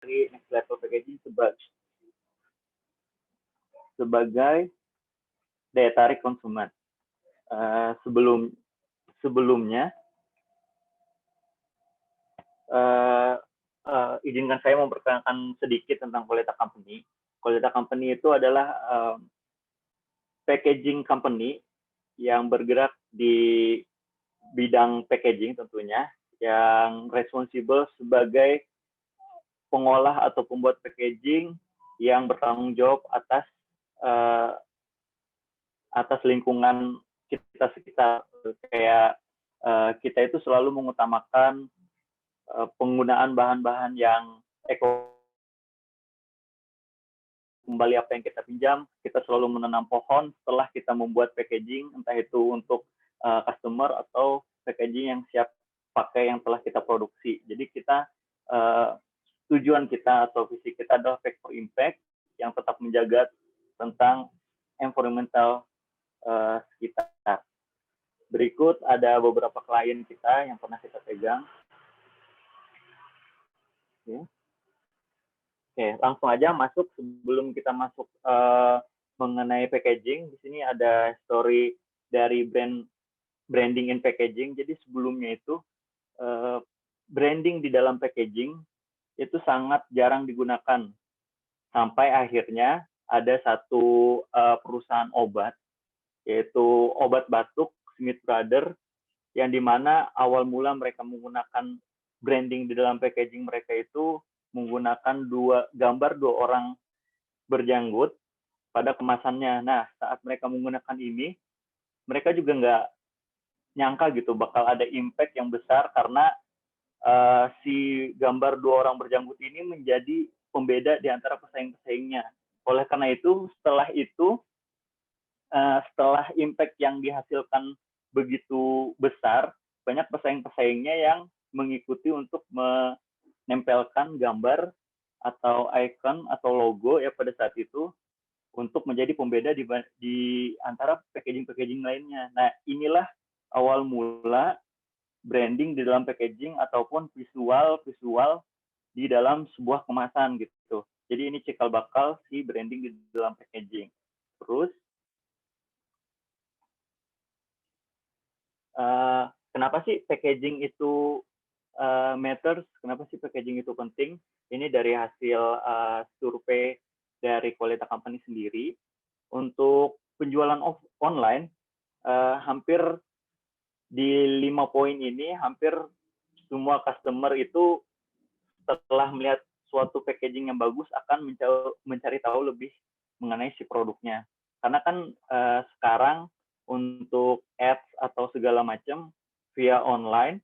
next level packaging sebagai daya tarik konsumen. Sebelumnya izinkan saya memperkenalkan sedikit tentang Qualita Company. Qualita Company itu adalah packaging company yang bergerak di bidang packaging tentunya, yang responsible sebagai pengolah atau pembuat packaging yang bertanggung jawab atas lingkungan kita sekitar. Kayak kita itu selalu mengutamakan penggunaan bahan-bahan yang kembali apa yang kita pinjam, kita selalu menanam pohon setelah kita membuat packaging, entah itu untuk customer atau packaging yang siap pakai yang telah kita produksi. Jadi kita tujuan kita atau visi kita adalah Pack for Impact yang tetap menjaga tentang environmental sekitar. Berikut ada beberapa klien kita yang pernah kita pegang. Oke, langsung aja masuk. Sebelum kita masuk mengenai packaging, di sini ada story dari branding in packaging. Jadi sebelumnya itu branding di dalam packaging itu sangat jarang digunakan. Sampai akhirnya ada satu perusahaan obat, yaitu obat batuk Smith Brothers, yang dimana awal mula mereka menggunakan branding di dalam packaging mereka itu menggunakan gambar dua orang berjanggut pada kemasannya. Nah, saat mereka menggunakan ini, mereka juga nggak nyangka gitu bakal ada impact yang besar karena si gambar dua orang berjanggut ini menjadi pembeda di antara pesaing-pesaingnya. Oleh karena itu, setelah impact yang dihasilkan begitu besar, banyak pesaing-pesaingnya yang mengikuti untuk menempelkan gambar atau icon atau logo ya pada saat itu untuk menjadi pembeda di antara packaging-packaging lainnya. Nah, inilah awal mula branding di dalam packaging ataupun visual di dalam sebuah kemasan gitu. Jadi ini cikal bakal si branding di dalam packaging. Terus kenapa sih packaging itu matters? Kenapa sih packaging itu penting? Ini dari hasil survei dari Qualita Company sendiri. Untuk penjualan online, hampir di 5 poin ini, hampir semua customer itu setelah melihat suatu packaging yang bagus akan mencari tahu lebih mengenai si produknya. Karena kan sekarang untuk ads atau segala macam via online,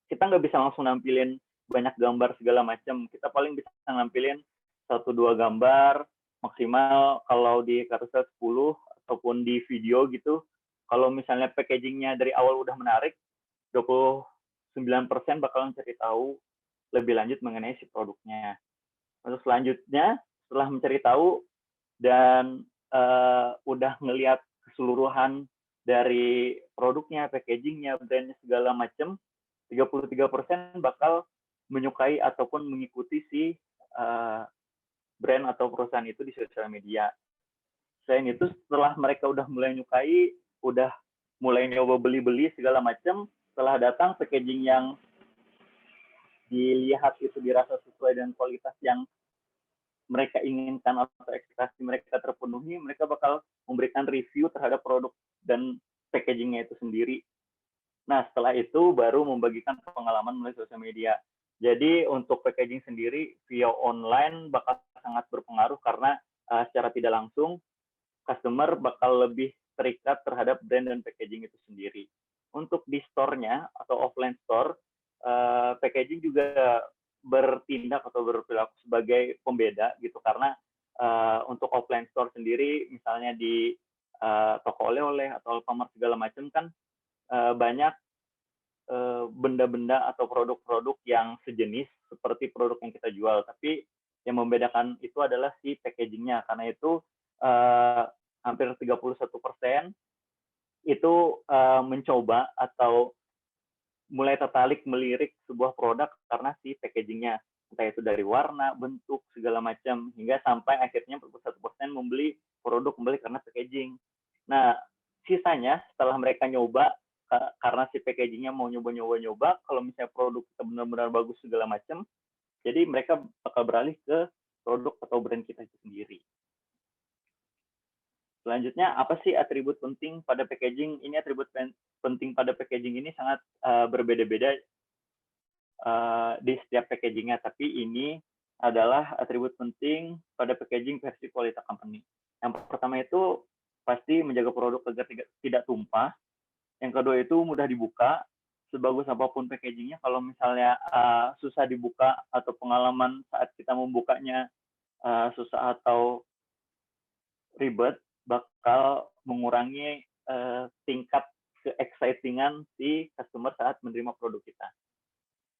kita nggak bisa langsung nampilin banyak gambar segala macam. Kita paling bisa nampilin 1-2 gambar, maksimal kalau di carousel 10 ataupun di video gitu. Kalau misalnya packagingnya dari awal udah menarik, 29% bakalan cari tahu lebih lanjut mengenai si produknya. Lalu selanjutnya, setelah mencari tahu dan udah ngelihat keseluruhan dari produknya, packagingnya, brandnya segala macam, 33% bakal menyukai ataupun mengikuti si brand atau perusahaan itu di sosial media. Selain itu, setelah mereka udah mulai menyukai, udah mulai nyoba beli-beli segala macam, setelah datang packaging yang dilihat itu dirasa sesuai dengan kualitas yang mereka inginkan atau ekspektasi mereka terpenuhi, mereka bakal memberikan review terhadap produk dan packagingnya itu sendiri. Nah, setelah itu baru membagikan pengalaman melalui sosial media. Jadi untuk packaging sendiri via online bakal sangat berpengaruh karena secara tidak langsung customer bakal lebih terikat terhadap brand dan packaging itu sendiri. Untuk di store-nya atau offline store, packaging juga bertindak atau berperilaku sebagai pembeda gitu karena untuk offline store sendiri misalnya di toko oleh-oleh atau Alfamart segala macam kan banyak benda-benda atau produk-produk yang sejenis seperti produk yang kita jual, tapi yang membedakan itu adalah si packagingnya. Karena itu hampir 31% itu mencoba atau mulai tertarik melirik sebuah produk karena si packagingnya. entah itu dari warna, bentuk, segala macam, hingga sampai akhirnya 41% membeli produk kembali karena packaging. Nah, sisanya setelah mereka nyoba, karena si packagingnya mau nyoba-nyoba, kalau misalnya produk kita benar-benar bagus segala macam, jadi mereka bakal beralih ke produk atau brand kita itu sendiri. Selanjutnya, apa sih atribut penting pada packaging? Ini atribut penting pada packaging ini sangat berbeda-beda di setiap packagingnya, tapi ini adalah atribut penting pada packaging versi Qualita Company. Yang pertama itu pasti menjaga produk agar tidak tumpah. Yang kedua itu mudah dibuka. Sebagus apapun packagingnya, kalau misalnya susah dibuka atau pengalaman saat kita membukanya susah atau ribet, bakal mengurangi tingkat ke-excitingan si customer saat menerima produk kita.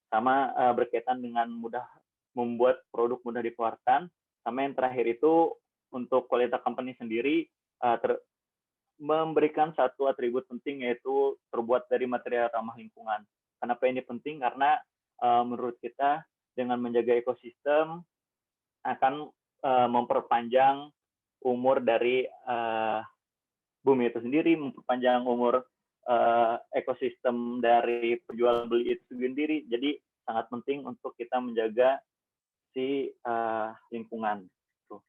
Sama berkaitan dengan mudah membuat produk mudah dikeluarkan. Sama yang terakhir itu untuk Qualita Company sendiri memberikan satu atribut penting, yaitu terbuat dari material ramah lingkungan. Kenapa ini penting? Karena menurut kita dengan menjaga ekosistem akan memperpanjang umur dari bumi itu sendiri, memperpanjang umur ekosistem dari penjual beli itu sendiri. Jadi sangat penting untuk kita menjaga si lingkungan. Tuh.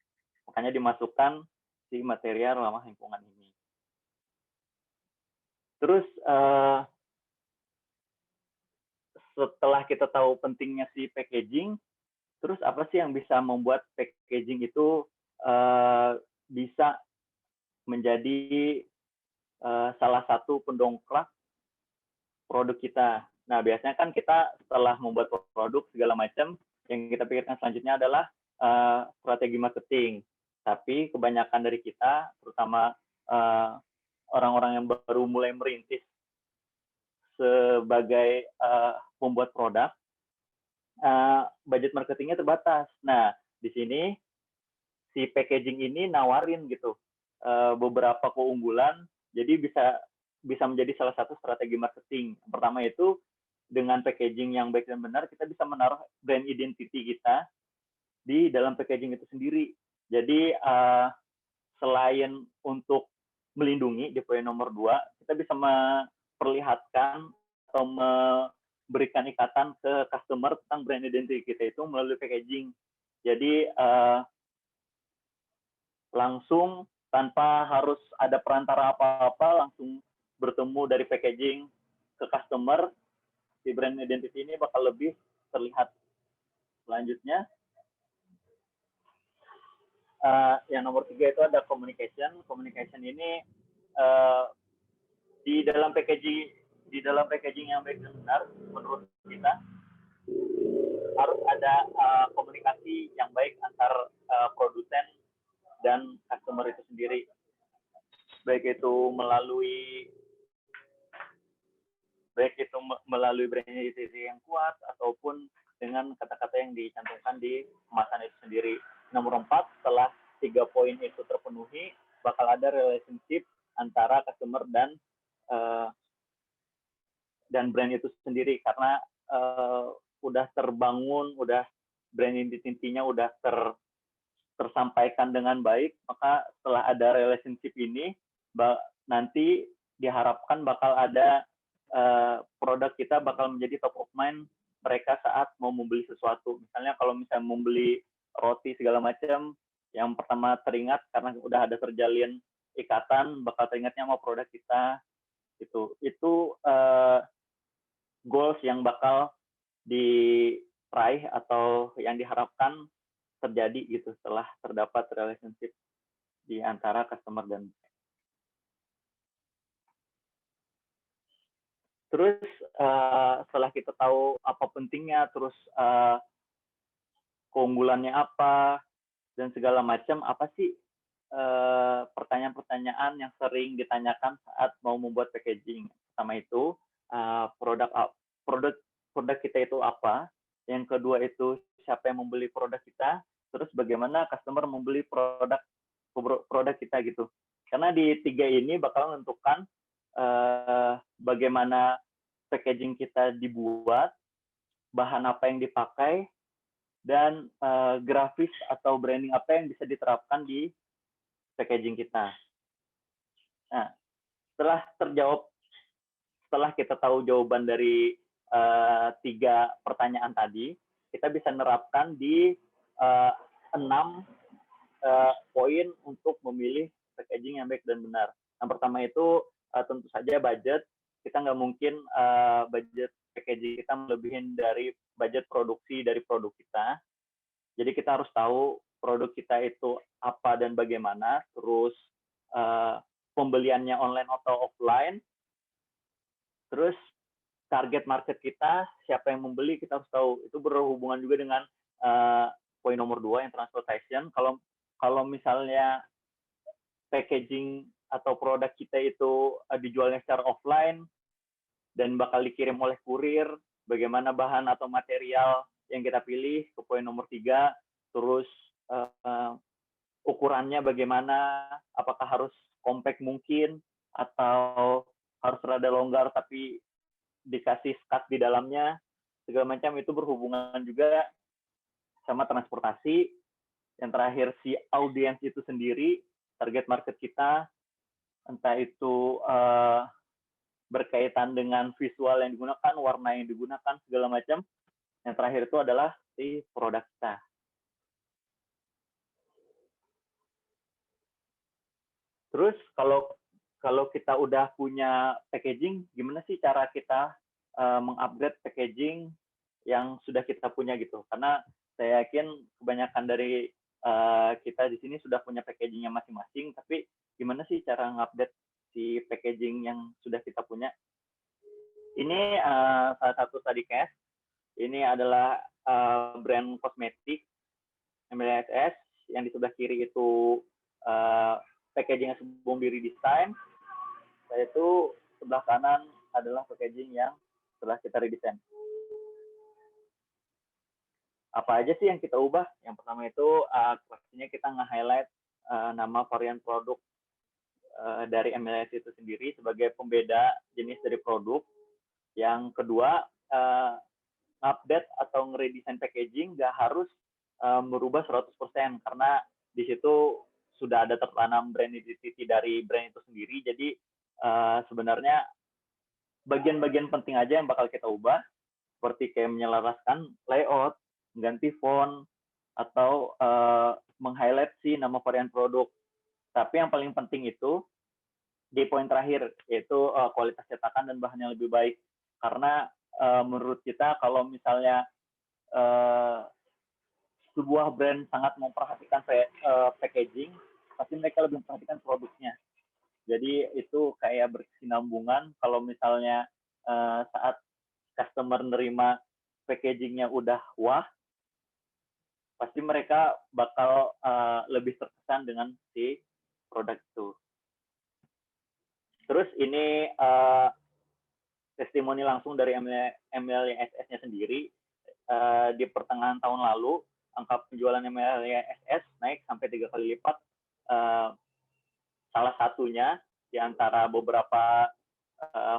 Makanya dimasukkan si material ramah lingkungan ini. Terus setelah kita tahu pentingnya si packaging, terus apa sih yang bisa membuat packaging itu bisa menjadi salah satu pendongkrak produk kita? Nah, biasanya kan kita setelah membuat produk segala macam, yang kita pikirkan selanjutnya adalah strategi marketing. Tapi kebanyakan dari kita, terutama orang-orang yang baru mulai merintis sebagai pembuat produk, budget marketingnya terbatas. Nah, di sini si packaging ini nawarin gitu beberapa keunggulan, jadi bisa menjadi salah satu strategi marketing. Pertama itu dengan packaging yang baik dan benar, kita bisa menaruh brand identity kita di dalam packaging itu sendiri. Jadi selain untuk melindungi di poin nomor 2, kita bisa memperlihatkan atau memberikan ikatan ke customer tentang brand identity kita itu melalui packaging. Jadi langsung tanpa harus ada perantara apa-apa, langsung bertemu dari packaging ke customer, si brand identity ini bakal lebih terlihat. Selanjutnya, yang nomor 3 itu ada communication. Communication ini di dalam packaging yang baik dan benar, menurut kita harus ada komunikasi yang baik antar produsen dan customer itu sendiri, baik itu melalui brand identity yang kuat ataupun dengan kata-kata yang dicantumkan di kemasan itu sendiri. Nomor 4, setelah 3 poin itu terpenuhi, bakal ada relationship antara customer dan brand itu sendiri, karena udah terbangun, udah brand identity-nya udah tersampaikan dengan baik, maka setelah ada relationship ini, nanti diharapkan bakal ada produk kita bakal menjadi top of mind mereka saat mau membeli sesuatu. Misalnya kalau misalnya membeli roti segala macam, yang pertama teringat karena udah ada terjalin ikatan, bakal teringatnya sama produk kita. Itu goals yang bakal diraih atau yang diharapkan terjadi gitu setelah terdapat relationship di antara customer dan brand. Terus setelah kita tahu apa pentingnya, terus keunggulannya apa dan segala macam, apa sih pertanyaan-pertanyaan yang sering ditanyakan saat mau membuat packaging? Pertama itu produk kita itu apa? Yang kedua itu siapa yang membeli produk kita? Terus bagaimana customer membeli produk kita gitu? Karena di 3 ini bakal menentukan bagaimana packaging kita dibuat, bahan apa yang dipakai, dan grafis atau branding apa yang bisa diterapkan di packaging kita. Nah, setelah kita tahu jawaban dari 3 pertanyaan tadi, kita bisa menerapkan di 6 poin untuk memilih packaging yang baik dan benar. Yang pertama itu tentu saja budget. Kita nggak mungkin budget packaging kita melebihin dari budget produksi dari produk kita. Jadi kita harus tahu produk kita itu apa dan bagaimana, terus pembeliannya online atau offline, terus target market kita, siapa yang membeli, kita harus tahu. Itu berhubungan juga dengan poin nomor 2 yang transportation. Kalau misalnya packaging atau produk kita itu dijualnya secara offline dan bakal dikirim oleh kurir, bagaimana bahan atau material yang kita pilih, ke poin nomor 3, terus ukurannya bagaimana, apakah harus compact mungkin, atau harus rada longgar tapi dikasih skat di dalamnya, segala macam. Itu berhubungan juga sama transportasi. Yang terakhir si audiens itu sendiri, target market kita, entah itu berkaitan dengan visual yang digunakan, warna yang digunakan, segala macam. Yang terakhir itu adalah si produk kita. Terus kalau kita udah punya packaging, gimana sih cara kita mengupgrade packaging yang sudah kita punya gitu? Karena saya yakin kebanyakan dari kita di sini sudah punya packagingnya masing-masing, tapi gimana sih cara mengupdate si packaging yang sudah kita punya? Ini salah satu study case. Ini adalah brand kosmetik MLSS, yang di sebelah kiri itu packaging yang sebelum diredesign, yaitu sebelah kanan adalah packaging yang setelah kita redesign. Apa aja sih yang kita ubah? Yang pertama itu pastinya kita nge-highlight nama varian produk dari MLS itu sendiri sebagai pembeda jenis dari produk. Yang kedua, update atau nge-redesign packaging nggak harus merubah 100%, karena di situ sudah ada tertanam brand identity dari brand itu sendiri. Jadi sebenarnya bagian-bagian penting aja yang bakal kita ubah, seperti kayak menyelaraskan layout, mengganti font, atau meng-highlight si nama varian produk. Tapi yang paling penting itu di poin terakhir, yaitu kualitas cetakan dan bahan yang lebih baik. Karena menurut kita kalau misalnya sebuah brand sangat memperhatikan packaging, pasti mereka lebih memperhatikan produknya. Jadi itu kayak berkesinambungan. Kalau misalnya saat customer nerima packagingnya udah wah, pasti mereka bakal lebih terkesan dengan si produk itu. Terus ini testimoni langsung dari MLSS-nya sendiri. Di pertengahan tahun lalu, angka penjualan MLSS naik sampai 3 kali lipat. Salah satunya di antara beberapa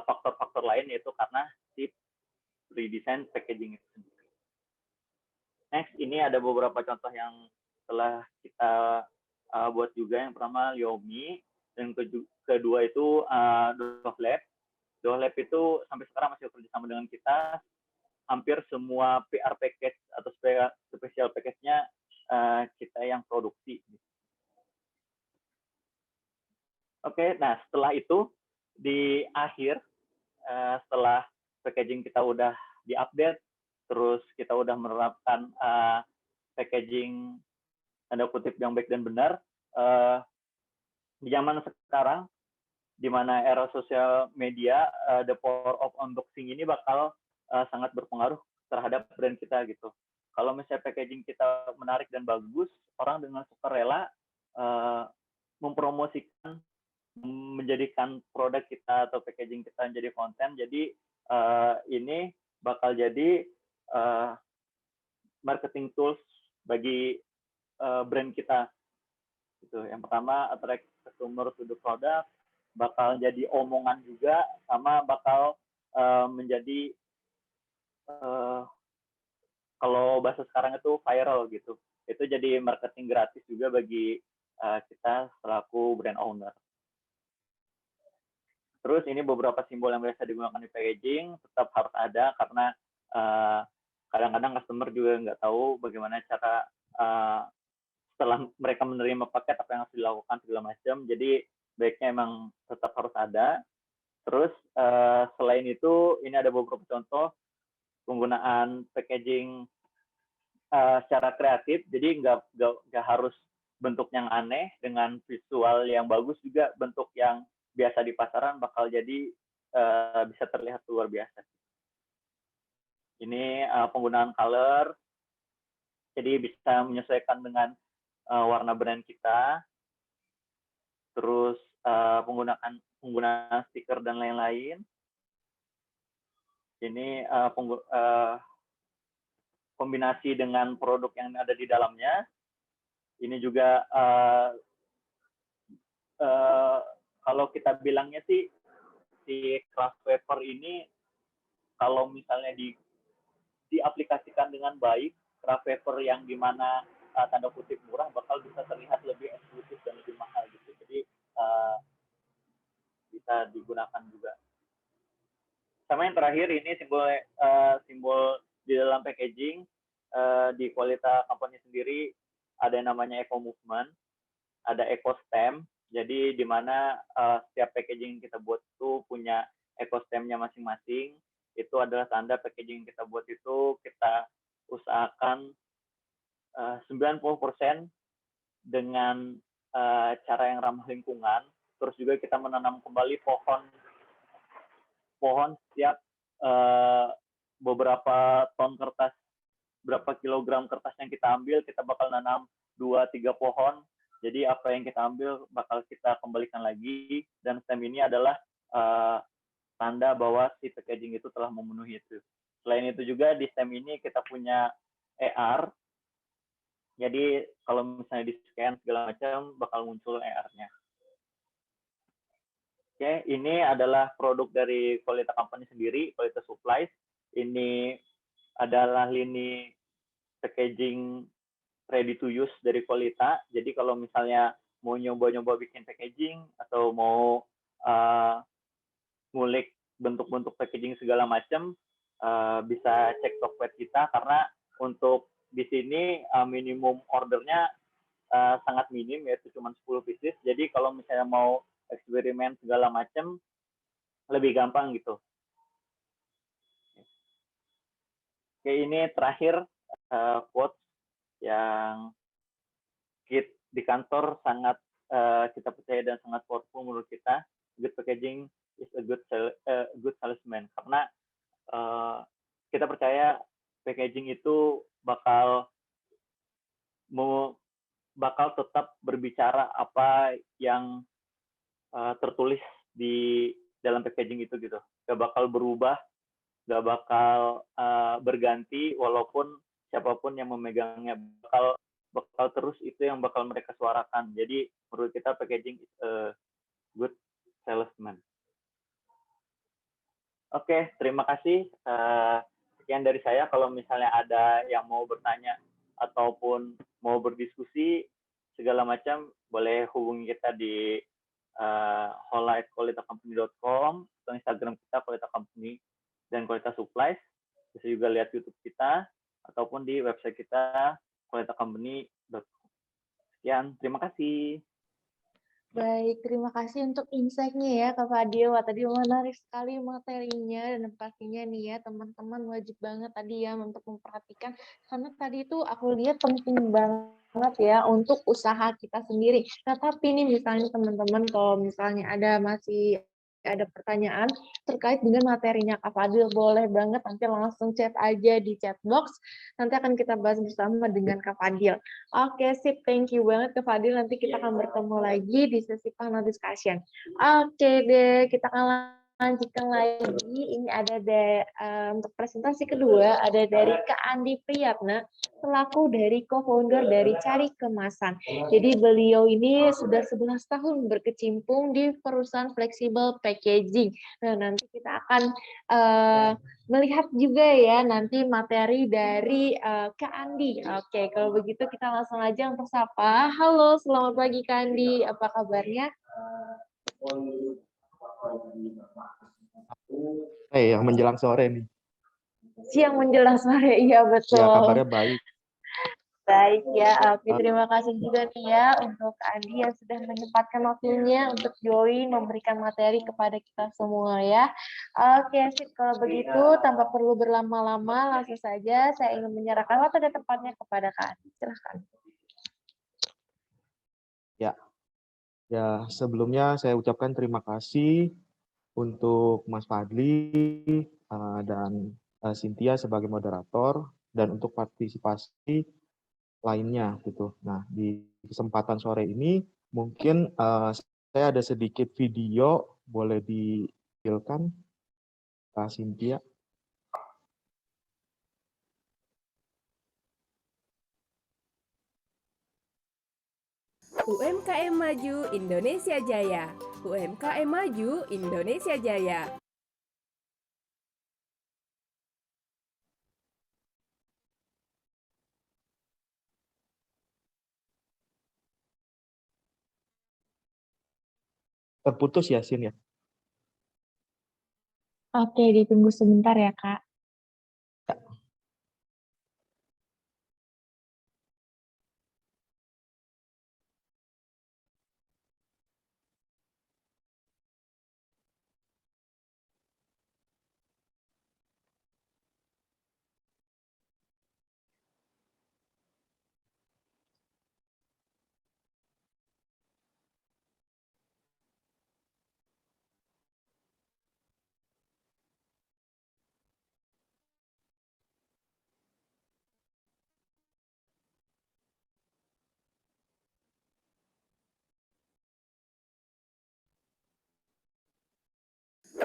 faktor-faktor lain, yaitu karena si redesign packaging itu sendiri. Next, ini ada beberapa contoh yang telah kita buat juga. Yang pertama Xiaomi, dan kedua itu Dove Lab. Dove Lab itu sampai sekarang masih bekerjasama dengan kita. Hampir semua PR package atau special package-nya kita yang produksi. Oke, nah setelah itu di akhir, setelah packaging kita udah diupdate, terus kita udah menerapkan packaging tanda kutip yang baik dan benar, di zaman sekarang, di mana era sosial media, the power of unboxing ini bakal sangat berpengaruh terhadap brand kita gitu. Kalau misalnya packaging kita menarik dan bagus, orang dengan sukarela mempromosikan, menjadikan produk kita atau packaging kita menjadi konten. Jadi ini bakal jadi marketing tools bagi brand kita. Gitu. Yang pertama, attract customer to the product, bakal jadi omongan juga, sama bakal menjadi kalau bahasa sekarang itu viral gitu. Itu jadi marketing gratis juga bagi kita selaku brand owner. Terus ini beberapa simbol yang biasa digunakan di packaging tetap harus ada karena kadang-kadang customer juga nggak tahu bagaimana cara setelah mereka menerima paket apa yang harus dilakukan segala macam. Jadi baiknya emang tetap harus ada. Terus selain itu ini ada beberapa contoh penggunaan packaging secara kreatif. Jadi nggak harus bentuk yang aneh dengan visual yang bagus, juga bentuk yang biasa di pasaran bakal jadi bisa terlihat luar biasa. Ini penggunaan color, jadi bisa menyesuaikan dengan warna brand kita. Terus penggunaan stiker dan lain-lain. Ini kombinasi dengan produk yang ada di dalamnya. Ini juga kalau kita bilangnya sih si craft paper ini kalau misalnya diaplikasikan dengan baik, craft paper yang dimana tanda kutip murah bakal bisa terlihat lebih eksklusif dan lebih mahal gitu. Jadi bisa digunakan juga. Sama yang terakhir ini simbol di dalam packaging di Qualita Company sendiri ada yang namanya Eco Movement, ada Eco Stamp. Jadi di mana setiap packaging kita buat itu punya Eco Stamp-nya masing-masing. Itu adalah tanda packaging kita buat itu kita usahakan 90% dengan cara yang ramah lingkungan. Terus juga kita menanam kembali pohon setiap beberapa ton kertas, berapa kilogram kertas yang kita ambil, kita bakal nanam 2-3 pohon. Jadi apa yang kita ambil bakal kita kembalikan lagi, dan stamp ini adalah tanda bahwa si packaging itu telah memenuhi itu. Selain itu juga di stamp ini kita punya ER. Jadi kalau misalnya di scan segala macam bakal muncul ER-nya. Oke, ini adalah produk dari Qualita Company sendiri, Qualita Supplies. Ini adalah lini packaging ready to use dari Qualita. Jadi kalau misalnya mau nyoba-nyoba bikin packaging atau mau ngulik bentuk-bentuk packaging segala macam, bisa cek Tokped kita karena untuk di sini minimum ordernya sangat minim, yaitu cuma 10 pieces. Jadi kalau misalnya mau eksperimen segala macam lebih gampang gitu. Oke, ini terakhir quote yang di kantor sangat kita percaya dan sangat powerful menurut kita. Good packaging is a good salesman, karena kita percaya packaging itu bakal tetap berbicara apa yang tertulis di dalam packaging itu gitu. Gak bakal berubah, gak bakal berganti walaupun siapapun yang memegangnya, bakal terus itu yang bakal mereka suarakan. Jadi menurut kita packaging is a good salesman. Oke, terima kasih. Sekian dari saya. Kalau misalnya ada yang mau bertanya ataupun mau berdiskusi segala macam, boleh hubungi kita di hola@qualitacompany.com atau Instagram kita Qualita Company dan Qualita Supplies. Bisa juga lihat YouTube kita ataupun di website kita qualitacompany.com. Sekian, terima kasih. Baik, terima kasih untuk insight-nya ya Kak Fadil. Wah, tadi menarik sekali materinya, dan pastinya nih ya teman-teman wajib banget tadi ya untuk memperhatikan, karena tadi itu aku lihat penting banget ya untuk usaha kita sendiri. Nah, tapi nih misalnya teman-teman kalau misalnya masih ada pertanyaan terkait dengan materinya Kak Fadil, boleh banget nanti langsung chat aja di chat box. Nanti akan kita bahas bersama dengan Kak Fadil. Oke, sip. Thank you banget Kak Fadil. Nanti kita akan bertemu lagi di sesi panel discussion. Oke deh, kita akan lanjutkan lagi, ini ada untuk presentasi kedua ada dari Kak Andi Priyatna selaku dari co-founder dari Cari Kemasan. Jadi beliau ini sudah 11 tahun berkecimpung di perusahaan flexible packaging. Nah, nanti kita akan melihat juga ya nanti materi dari Kak Andi. Oke, kalau begitu kita langsung aja untuk sapa. Halo, selamat pagi Kak Andi. Apa kabarnya? Yang menjelang sore nih. Siang menjelang sore, iya Ya, betul. kabarnya baik. Baik ya, oke, terima kasih juga nih ya untuk Kak Andi yang sudah menyempatkan waktunya untuk join memberikan materi kepada kita semua ya. Oke, sip. Kalau begitu tanpa perlu berlama-lama langsung saja saya ingin menyerahkan waktu dan tempatnya kepada Kak Andi. Silahkan. Ya, sebelumnya saya ucapkan terima kasih untuk Mas Fadli dan Cynthia sebagai moderator dan untuk partisipasi lainnya gitu. Nah, di kesempatan sore ini mungkin saya ada sedikit video, boleh ditampilkan Kak Cynthia. UMKM Maju Indonesia Jaya. UMKM Maju Indonesia Jaya. Terputus ya, Sin ya? Oke, ditunggu sebentar ya Kak.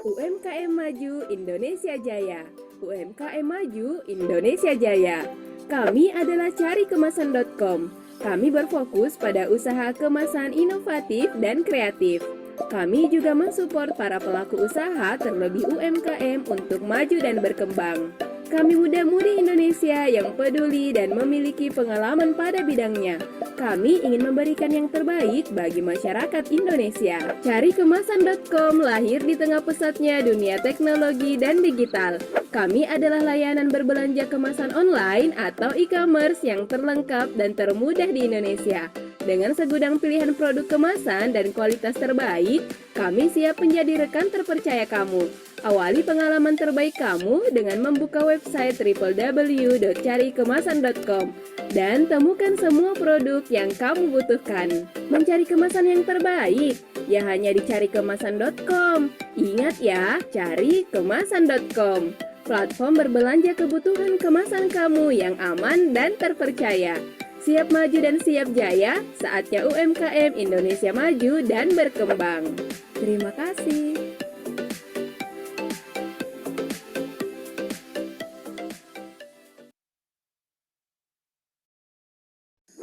UMKM Maju Indonesia Jaya. UMKM Maju Indonesia Jaya. Kami adalah carikemasan.com. Kami berfokus pada usaha kemasan inovatif dan kreatif. Kami juga mensupport para pelaku usaha terlebih UMKM untuk maju dan berkembang. Kami muda-mudi Indonesia yang peduli dan memiliki pengalaman pada bidangnya. Kami ingin memberikan yang terbaik bagi masyarakat Indonesia. Carikemasan.com lahir di tengah pesatnya dunia teknologi dan digital. Kami adalah layanan berbelanja kemasan online atau e-commerce yang terlengkap dan termudah di Indonesia. Dengan segudang pilihan produk kemasan dan kualitas terbaik, kami siap menjadi rekan terpercaya kamu. Awali pengalaman terbaik kamu dengan membuka website www.carikemasan.com dan temukan semua produk yang kamu butuhkan. Mencari kemasan yang terbaik, ya hanya di carikemasan.com. Ingat ya, carikemasan.com. Platform berbelanja kebutuhan kemasan kamu yang aman dan terpercaya. Siap maju dan siap jaya, saatnya UMKM Indonesia maju dan berkembang. Terima kasih.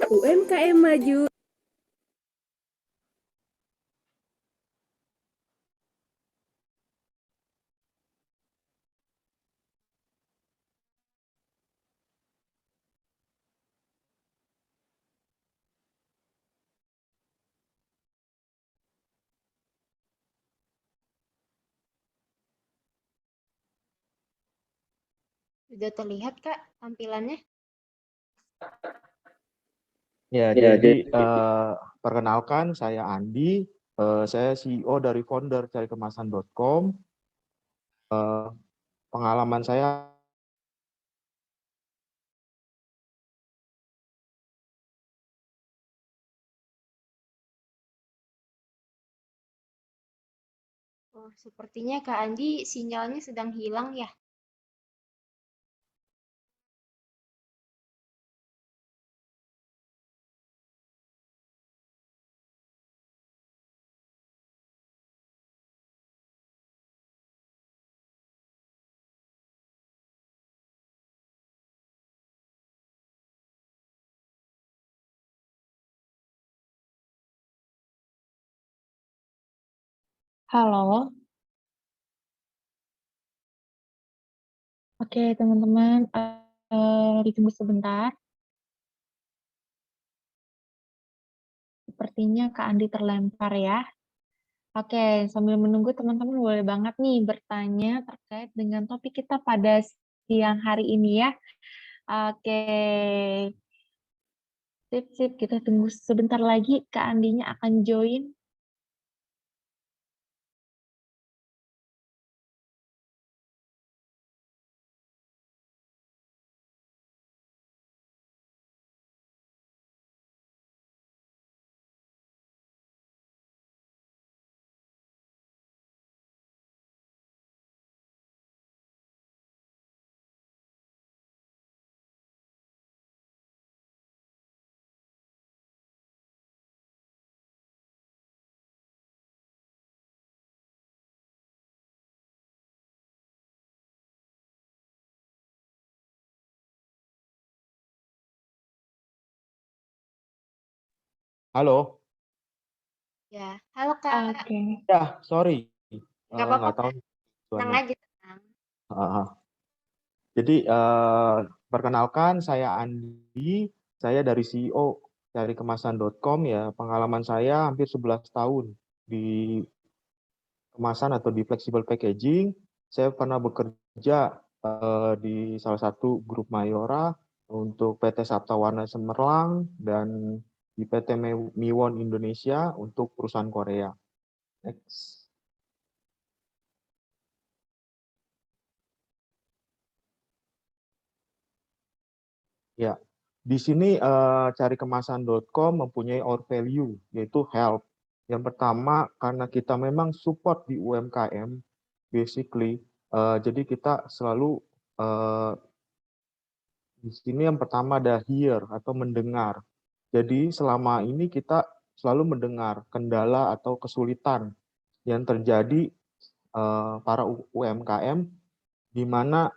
UMKM Maju. Sudah terlihat Kak tampilannya? Ya, jadi perkenalkan saya Andi, saya CEO dari founder carikemasan.com. Pengalaman saya Oh, sepertinya Kak Andi sinyalnya sedang hilang ya. Halo. Oke, teman-teman, ditunggu sebentar. Sepertinya Kak Andi terlempar ya. Oke, sambil menunggu teman-teman boleh banget nih bertanya terkait dengan topik kita pada siang hari ini ya. Oke, sip, sip. Kita tunggu sebentar lagi Kak Andinya akan join. Halo? Ya, halo Kak. Oke. Ya, sorry, Nggak apa-apa nggak tahu Kak, tenang tujuannya. aja, tenang. Heeh. Jadi, perkenalkan saya Andi, saya dari CEO dari kemasan.com ya. Pengalaman saya hampir 11 tahun di kemasan atau di flexible packaging. Saya pernah bekerja di salah satu grup Mayora untuk PT Sabta Warna Cemerlang dan di PT Miwon Indonesia untuk perusahaan Korea. Next. Ya, di sini carikemasan.com mempunyai our value, yaitu help. Yang pertama, karena kita memang support di UMKM, basically, jadi kita selalu di sini yang pertama ada hear atau mendengar. Jadi selama ini kita selalu mendengar kendala atau kesulitan yang terjadi para UMKM di mana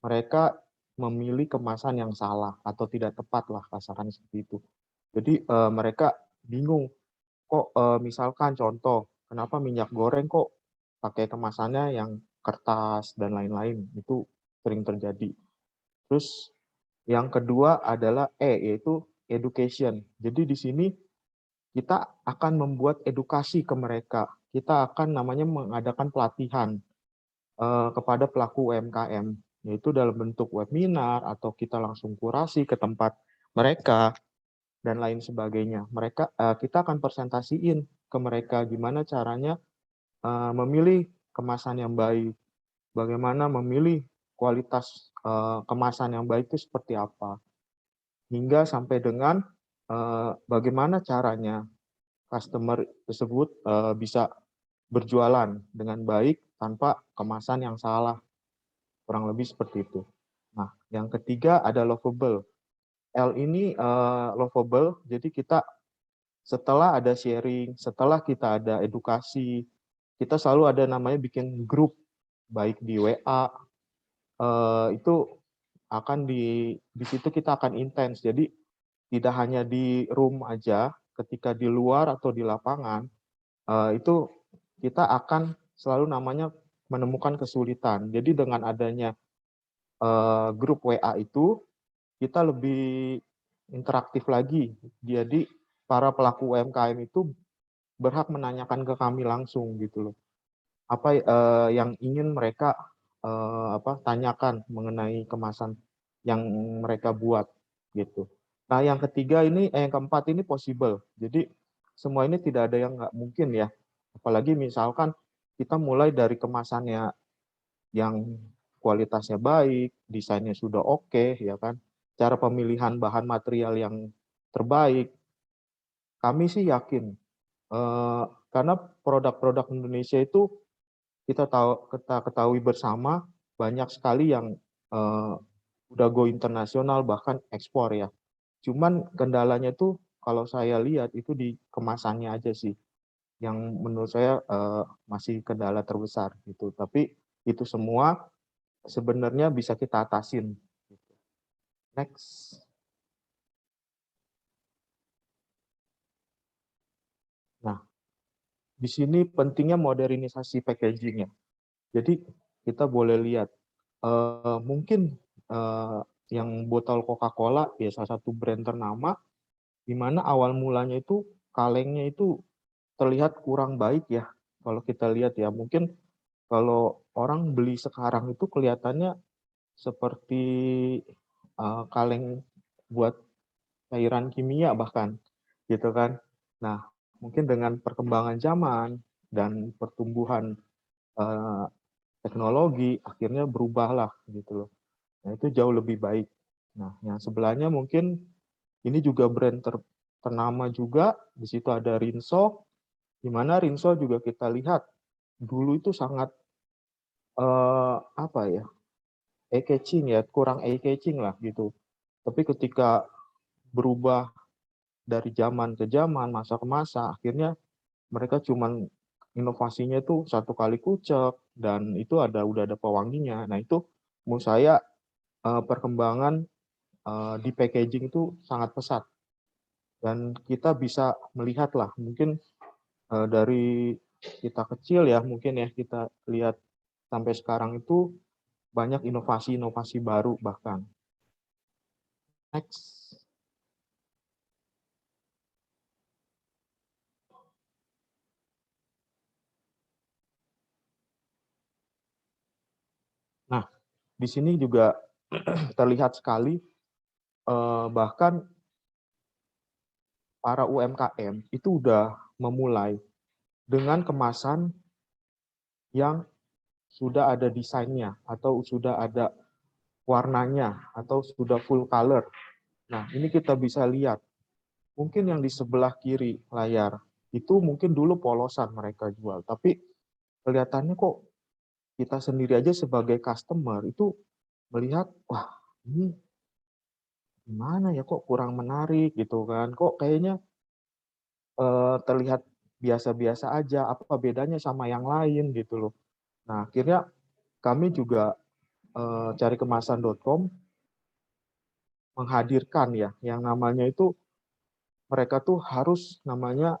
mereka memilih kemasan yang salah atau tidak tepat lah kasarannya seperti itu. Jadi mereka bingung kok misalkan contoh kenapa minyak goreng kok pakai kemasannya yang kertas dan lain-lain, itu sering terjadi. Terus yang kedua adalah yaitu education. Jadi di sini kita akan membuat edukasi ke mereka. Kita akan namanya mengadakan pelatihan kepada pelaku UMKM, yaitu dalam bentuk webinar atau kita langsung kurasi ke tempat mereka dan lain sebagainya. Kita akan presentasiin ke mereka gimana caranya memilih kemasan yang baik, bagaimana memilih kualitas kemasan yang baik itu seperti apa, hingga sampai dengan bagaimana caranya customer tersebut bisa berjualan dengan baik tanpa kemasan yang salah. Kurang lebih seperti itu. Nah, yang ketiga ada lovable. L ini lovable, jadi kita setelah ada sharing, setelah kita ada edukasi, kita selalu ada namanya bikin grup, baik di WA, itu akan di situ kita akan intens. Jadi tidak hanya di room aja, ketika di luar atau di lapangan, itu kita akan selalu namanya menemukan kesulitan. Jadi dengan adanya grup WA itu, kita lebih interaktif lagi. Jadi para pelaku UMKM itu berhak menanyakan ke kami langsung gitu loh. Apa yang ingin mereka tanyakan mengenai kemasan yang mereka buat gitu. Nah, yang ketiga ini yang keempat ini possible. Jadi semua ini tidak ada yang nggak mungkin ya. Apalagi misalkan kita mulai dari kemasannya yang kualitasnya baik, desainnya sudah oke, ya kan. Cara pemilihan bahan material yang terbaik, kami sih yakin karena produk-produk Indonesia itu kita ketahui bersama banyak sekali yang udah go internasional bahkan ekspor ya. Cuman kendalanya tuh kalau saya lihat itu di kemasannya aja sih yang menurut saya masih kendala terbesar gitu. Tapi itu semua sebenarnya bisa kita atasin. Next. Nah, di sini pentingnya modernisasi packaging ya. Jadi kita boleh lihat mungkin yang botol Coca-Cola ya salah satu brand ternama, di mana awal mulanya itu kalengnya itu terlihat kurang baik ya. Kalau kita lihat ya, mungkin kalau orang beli sekarang itu kelihatannya seperti kaleng buat cairan kimia bahkan, gitu kan. Nah, mungkin dengan perkembangan zaman dan pertumbuhan teknologi, akhirnya berubahlah gitu loh. Nah, itu jauh lebih baik. Nah, yang sebelahnya mungkin ini juga brand ternama juga, di situ ada Rinso, di mana Rinso juga kita lihat dulu itu sangat apa ya, eye-catching ya, kurang eye-catching lah gitu. Tapi ketika berubah dari zaman ke zaman, masa ke masa, akhirnya mereka cuman inovasinya itu satu kali kucek dan itu udah ada pewanginya. Nah itu menurut saya perkembangan di packaging itu sangat pesat dan kita bisa melihat lah mungkin dari kita kecil ya mungkin ya kita lihat sampai sekarang itu banyak inovasi-inovasi baru bahkan. Next. Nah, di sini juga terlihat sekali bahkan para UMKM itu udah memulai dengan kemasan yang sudah ada desainnya atau sudah ada warnanya atau sudah full color. Nah, ini kita bisa lihat. Mungkin yang di sebelah kiri layar itu mungkin dulu polosan mereka jual, tapi kelihatannya kok kita sendiri aja sebagai customer itu melihat, wah ini gimana ya kok kurang menarik gitu kan, kok kayaknya terlihat biasa-biasa aja, apa bedanya sama yang lain gitu loh. Nah akhirnya kami juga carikemasan.com menghadirkan ya yang namanya itu mereka tuh harus namanya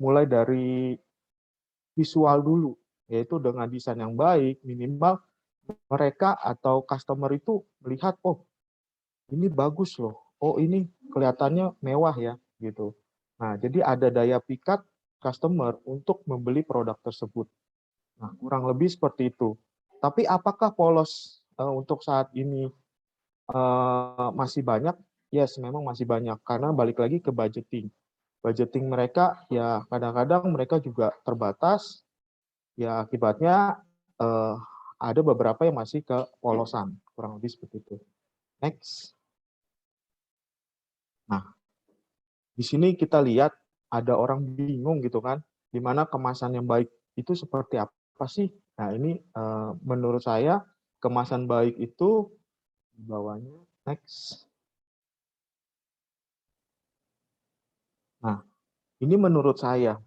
mulai dari visual dulu, yaitu dengan desain yang baik, minimal mereka atau customer itu melihat, oh ini bagus loh, oh ini kelihatannya mewah ya, gitu. Nah, jadi ada daya pikat customer untuk membeli produk tersebut. Nah, kurang lebih seperti itu. Tapi apakah polos untuk saat ini masih banyak? Yes, memang masih banyak, karena balik lagi ke budgeting. Budgeting mereka ya kadang-kadang mereka juga terbatas, ya akibatnya ada beberapa yang masih ke polosan, kurang lebih seperti itu. Next. Nah, di sini kita lihat ada orang bingung gitu kan, di mana kemasan yang baik itu seperti apa sih? Nah, ini menurut saya kemasan baik itu di bawahnya. Next. Nah, ini menurut saya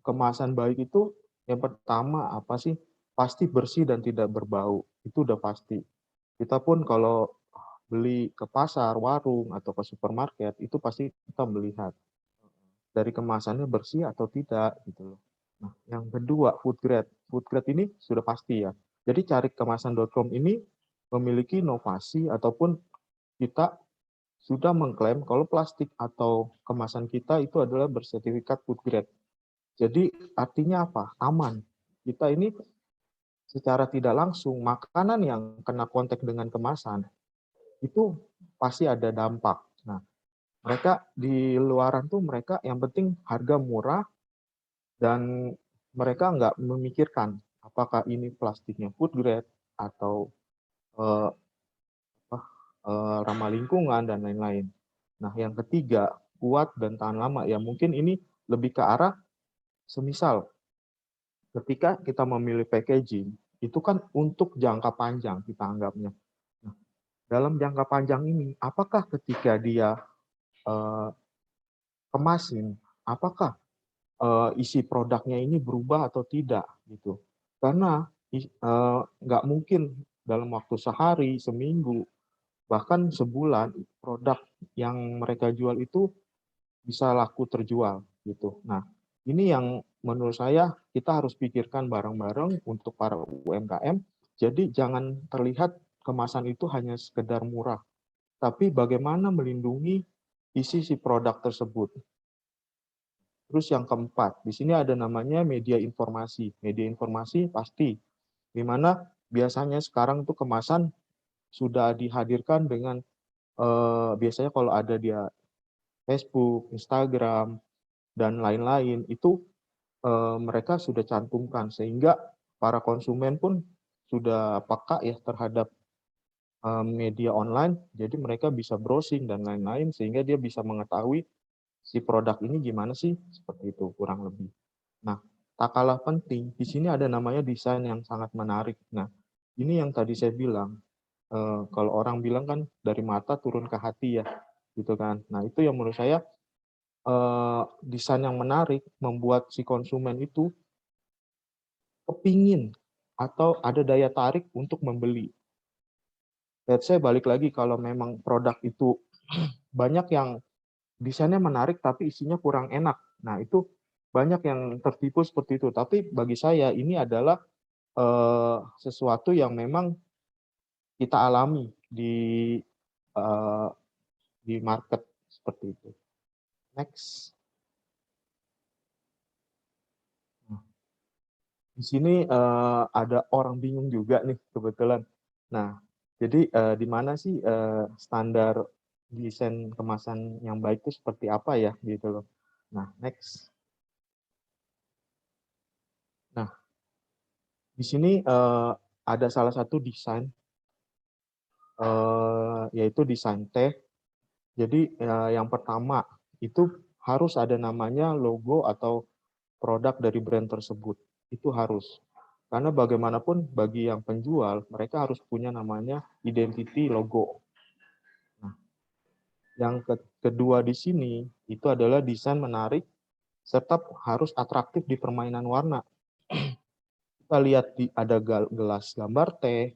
kemasan baik itu yang pertama apa sih? Pasti bersih dan tidak berbau. Itu udah pasti. Kita pun kalau beli ke pasar, warung, atau ke supermarket, itu pasti kita melihat dari kemasannya bersih atau tidak gitu loh. Nah, yang kedua food grade. Food grade ini sudah pasti ya. Jadi carikemasan.com ini memiliki inovasi ataupun kita sudah mengklaim kalau plastik atau kemasan kita itu adalah bersertifikat food grade. Jadi artinya apa? Aman. Kita ini secara tidak langsung makanan yang kena kontak dengan kemasan itu pasti ada dampak. Nah, mereka di luaran tuh mereka yang penting harga murah dan mereka nggak memikirkan apakah ini plastiknya food grade atau eh, ramah lingkungan dan lain-lain. Nah, yang ketiga kuat dan tahan lama ya mungkin ini lebih ke arah semisal ketika kita memilih packaging itu kan untuk jangka panjang kita anggapnya. Nah, dalam jangka panjang ini apakah ketika dia kemasin, apakah isi produknya ini berubah atau tidak gitu. Karena nggak mungkin dalam waktu sehari, seminggu, bahkan sebulan produk yang mereka jual itu bisa laku terjual gitu. Nah, Ini yang menurut saya kita harus pikirkan bareng-bareng untuk para UMKM. Jadi jangan terlihat kemasan itu hanya sekedar murah, tapi bagaimana melindungi isi si produk tersebut. Terus yang keempat, di sini ada namanya media informasi. Media informasi pasti, di mana biasanya sekarang tuh kemasan sudah dihadirkan dengan biasanya kalau ada dia Facebook, Instagram, dan lain-lain, itu mereka sudah cantumkan sehingga para konsumen pun sudah peka ya terhadap media online, jadi mereka bisa browsing dan lain-lain sehingga dia bisa mengetahui si produk ini gimana sih, seperti itu kurang lebih. Nah, tak kalah penting, di sini ada namanya desain yang sangat menarik. Nah, ini yang tadi saya bilang, kalau orang bilang kan dari mata turun ke hati ya, gitu kan. Nah, itu yang menurut saya desain yang menarik membuat si konsumen itu kepingin atau ada daya tarik untuk membeli. Let's say balik lagi kalau memang produk itu banyak yang desainnya menarik tapi isinya kurang enak. Nah, itu banyak yang tertipu seperti itu. Tapi bagi saya ini adalah sesuatu yang memang kita alami uh, di market seperti itu. Next. Nah, di sini ada orang bingung juga nih kebetulan. Nah, jadi di mana sih standar desain kemasan yang baik itu seperti apa ya gitu loh. Nah, next. Nah, di sini ada salah satu desain yaitu desain teh. Jadi yang pertama itu harus ada namanya logo atau produk dari brand tersebut. Itu harus. Karena bagaimanapun bagi yang penjual, mereka harus punya namanya identity logo. Nah, yang kedua di sini itu adalah desain menarik serta harus atraktif di permainan warna. Kita lihat ada gelas gambar teh,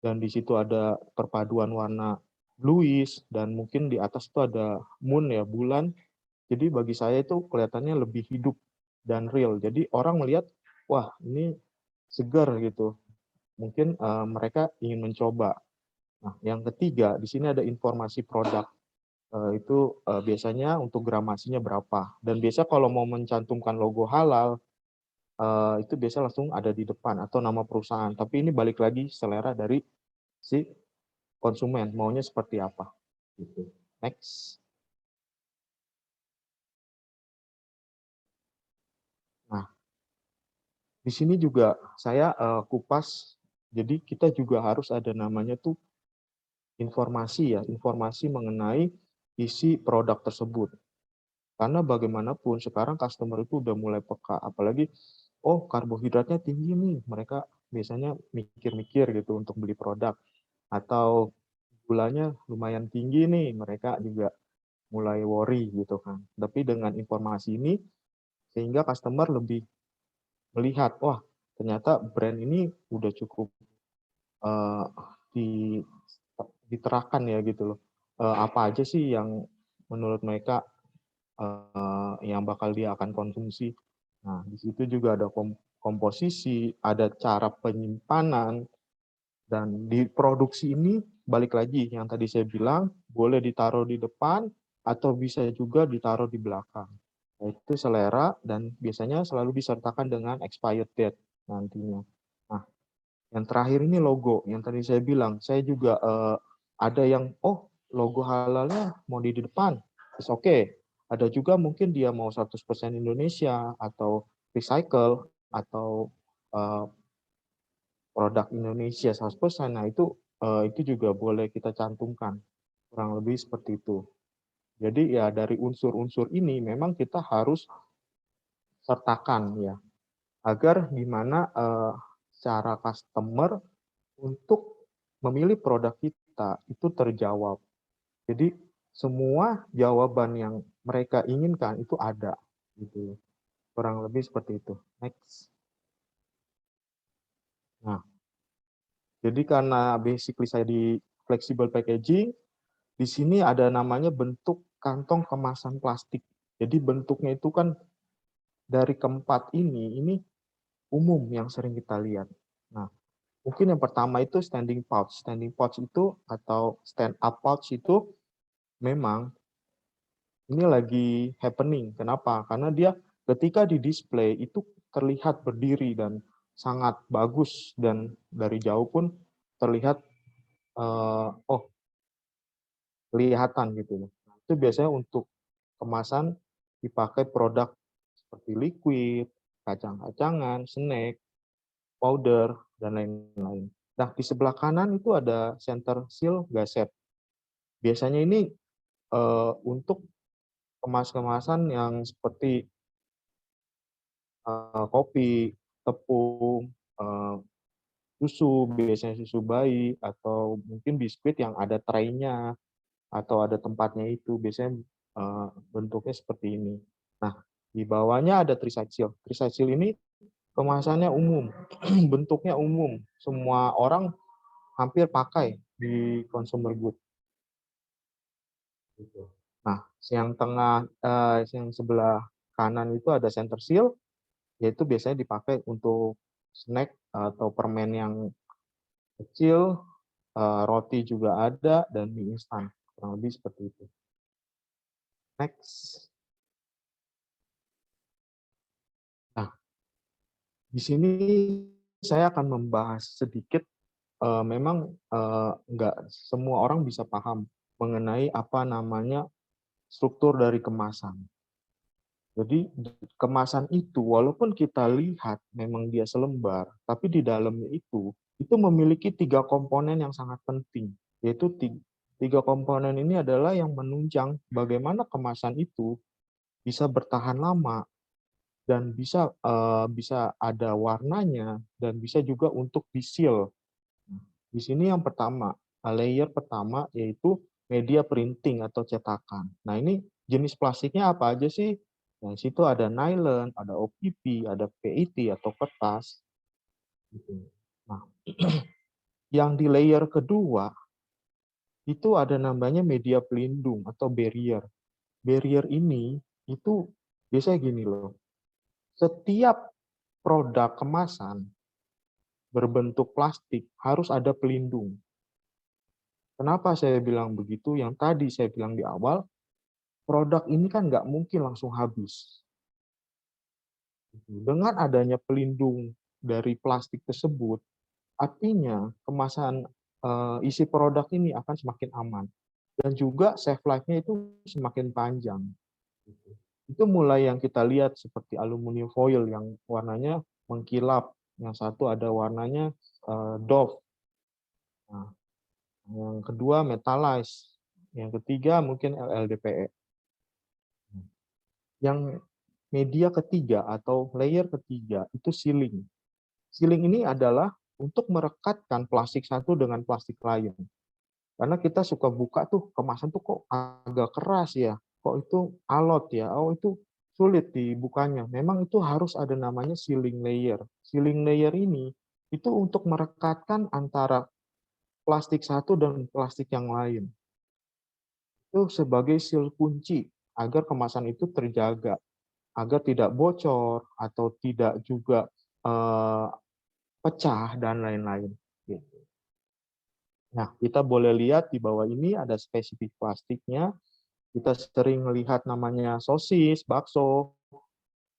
dan di situ ada perpaduan warna bluish, dan mungkin di atas itu ada moon ya, bulan. Jadi bagi saya itu kelihatannya lebih hidup dan real. Jadi orang melihat, wah ini segar gitu. Mungkin mereka ingin mencoba. Nah, yang ketiga, di sini ada informasi produk. Itu biasanya untuk gramasinya berapa. Dan biasa kalau mau mencantumkan logo halal, itu biasa langsung ada di depan atau nama perusahaan. Tapi ini balik lagi selera dari si konsumen, maunya seperti apa. Gitu. Next. Nah, di sini juga saya kupas, jadi kita juga harus ada namanya tuh informasi ya, informasi mengenai isi produk tersebut. Karena bagaimanapun sekarang customer itu udah mulai peka, apalagi oh karbohidratnya tinggi nih, mereka biasanya mikir-mikir gitu untuk beli produk. Atau gulanya lumayan tinggi nih, mereka juga mulai worry gitu kan. Tapi dengan informasi ini, sehingga customer lebih melihat, wah ternyata brand ini udah cukup uh, di, diterapkan ya gitu loh. Apa aja sih yang menurut mereka yang bakal dia akan konsumsi. Nah, di situ juga ada komposisi, ada cara penyimpanan, dan di produksi ini balik lagi yang tadi saya bilang, boleh ditaruh di depan atau bisa juga ditaruh di belakang. Itu selera dan biasanya selalu disertakan dengan expired date nantinya. Nah, yang terakhir ini logo. Yang tadi saya bilang, saya juga ada yang, oh logo halalnya mau di depan, it's okay. Ada juga mungkin dia mau 100% Indonesia atau recycle atau produk Indonesia 100%. Nah, itu juga boleh kita cantumkan. Kurang lebih seperti itu. Jadi ya dari unsur-unsur ini memang kita harus sertakan ya, agar gimana cara customer untuk memilih produk kita itu terjawab. Jadi semua jawaban yang mereka inginkan itu ada gitu. Kurang lebih seperti itu. Next. Nah, jadi karena basically saya di flexible packaging, di sini ada namanya bentuk kantong kemasan plastik. Jadi bentuknya itu kan dari keempat ini umum yang sering kita lihat. Nah, mungkin yang pertama itu standing pouch. Standing pouch itu atau stand up pouch itu memang ini lagi happening. Kenapa? Karena dia ketika di display itu terlihat berdiri dan sangat bagus dan dari jauh pun terlihat kelihatan gitu. Nah, itu biasanya untuk kemasan dipakai produk seperti liquid, kacang-kacangan, snack, powder, dan lain-lain. Nah, di sebelah kanan itu ada center seal gazette. Biasanya ini untuk kemasan yang seperti kopi, tepung, susu, biasanya susu bayi, atau mungkin biskuit yang ada tray-nya, atau ada tempatnya itu, biasanya bentuknya seperti ini. Nah, di bawahnya ada tricycle. Tricycle ini kemasannya umum, bentuknya umum, semua orang hampir pakai di consumer good. Nah, yang tengah, yang sebelah kanan itu ada center seal, yaitu biasanya dipakai untuk snack atau permen yang kecil, roti juga ada, dan mie instan, kurang lebih seperti itu. Next. Nah, di sini saya akan membahas sedikit, memang nggak semua orang bisa paham mengenai apa namanya struktur dari kemasan. Jadi kemasan itu walaupun kita lihat memang dia selembar, tapi di dalamnya itu memiliki 3 komponen yang sangat penting, yaitu 3 komponen ini adalah yang menunjang bagaimana kemasan itu bisa bertahan lama dan bisa ada warnanya dan bisa juga untuk di-seal. Di sini yang pertama, layer pertama yaitu media printing atau cetakan. Nah, ini jenis plastiknya apa aja sih? Nah, di situ ada nylon, ada OPP, ada PET atau kertas. Gitu. Nah, yang di layer kedua itu ada namanya media pelindung atau barrier. Barrier ini itu biasanya gini loh. Setiap produk kemasan berbentuk plastik harus ada pelindung. Kenapa saya bilang begitu? Yang tadi saya bilang di awal, produk ini kan nggak mungkin langsung habis. Dengan adanya pelindung dari plastik tersebut, artinya kemasan isi produk ini akan semakin aman. Dan juga shelf life-nya itu semakin panjang. Itu mulai yang kita lihat seperti aluminium foil yang warnanya mengkilap. Yang satu ada warnanya doff. Nah, yang kedua metalize. Yang ketiga mungkin LLDPE. Yang media ketiga atau layer ketiga itu sealing. Sealing ini adalah untuk merekatkan plastik satu dengan plastik lain. Karena kita suka buka tuh kemasan tuh kok agak keras ya, kok itu alot ya, oh itu sulit dibukanya. Memang itu harus ada namanya sealing layer. Sealing layer ini itu untuk merekatkan antara plastik satu dan plastik yang lain. Itu sebagai seal kunci agar kemasan itu terjaga, agar tidak bocor atau tidak juga pecah dan lain-lain. Gitu. Nah, kita boleh lihat di bawah ini ada spesifik plastiknya. Kita sering melihat namanya sosis, bakso,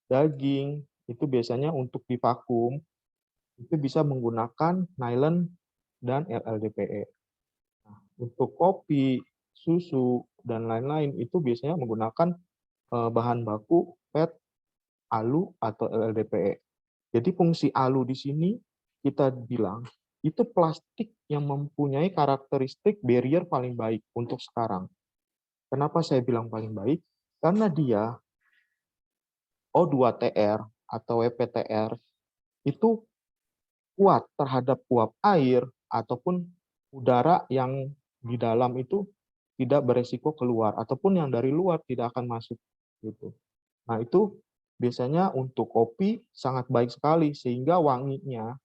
daging. Itu biasanya untuk divakum, itu bisa menggunakan nylon dan LLDPE. Nah, untuk kopi, susu, dan lain-lain itu biasanya menggunakan bahan baku PET, ALU, atau LLDPE. Jadi fungsi ALU di sini kita bilang itu plastik yang mempunyai karakteristik barrier paling baik untuk sekarang. Kenapa saya bilang paling baik? Karena dia O2TR atau WPTR itu kuat terhadap uap air ataupun udara yang di dalam itu tidak beresiko keluar ataupun yang dari luar tidak akan masuk gitu. Nah, itu biasanya untuk kopi sangat baik sekali sehingga wanginya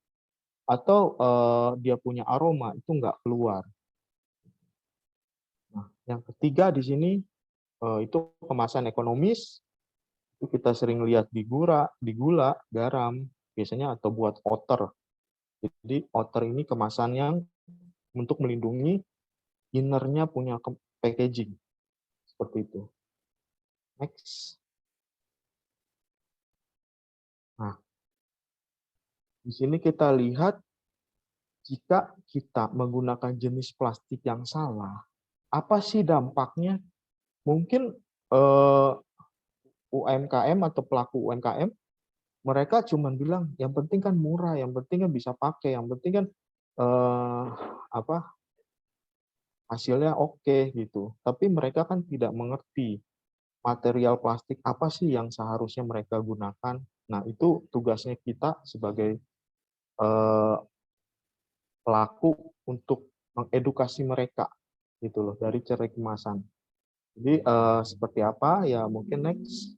atau dia punya aroma itu nggak keluar. Nah, yang ketiga di sini itu kemasan ekonomis, Itu kita sering lihat di gula, garam, biasanya atau buat outer. Jadi outer ini kemasan yang untuk melindungi innernya punya packaging. Seperti itu. Next. Nah, di sini kita lihat jika kita menggunakan jenis plastik yang salah, apa sih dampaknya? Mungkin UMKM atau pelaku UMKM, mereka cuma bilang yang penting kan murah, yang penting kan bisa pakai, yang penting kan hasilnya oke gitu. Tapi mereka kan tidak mengerti material plastik apa sih yang seharusnya mereka gunakan. Nah, itu tugasnya kita sebagai pelaku untuk mengedukasi mereka gitu loh dari cara kemasan. Jadi seperti apa ya mungkin next.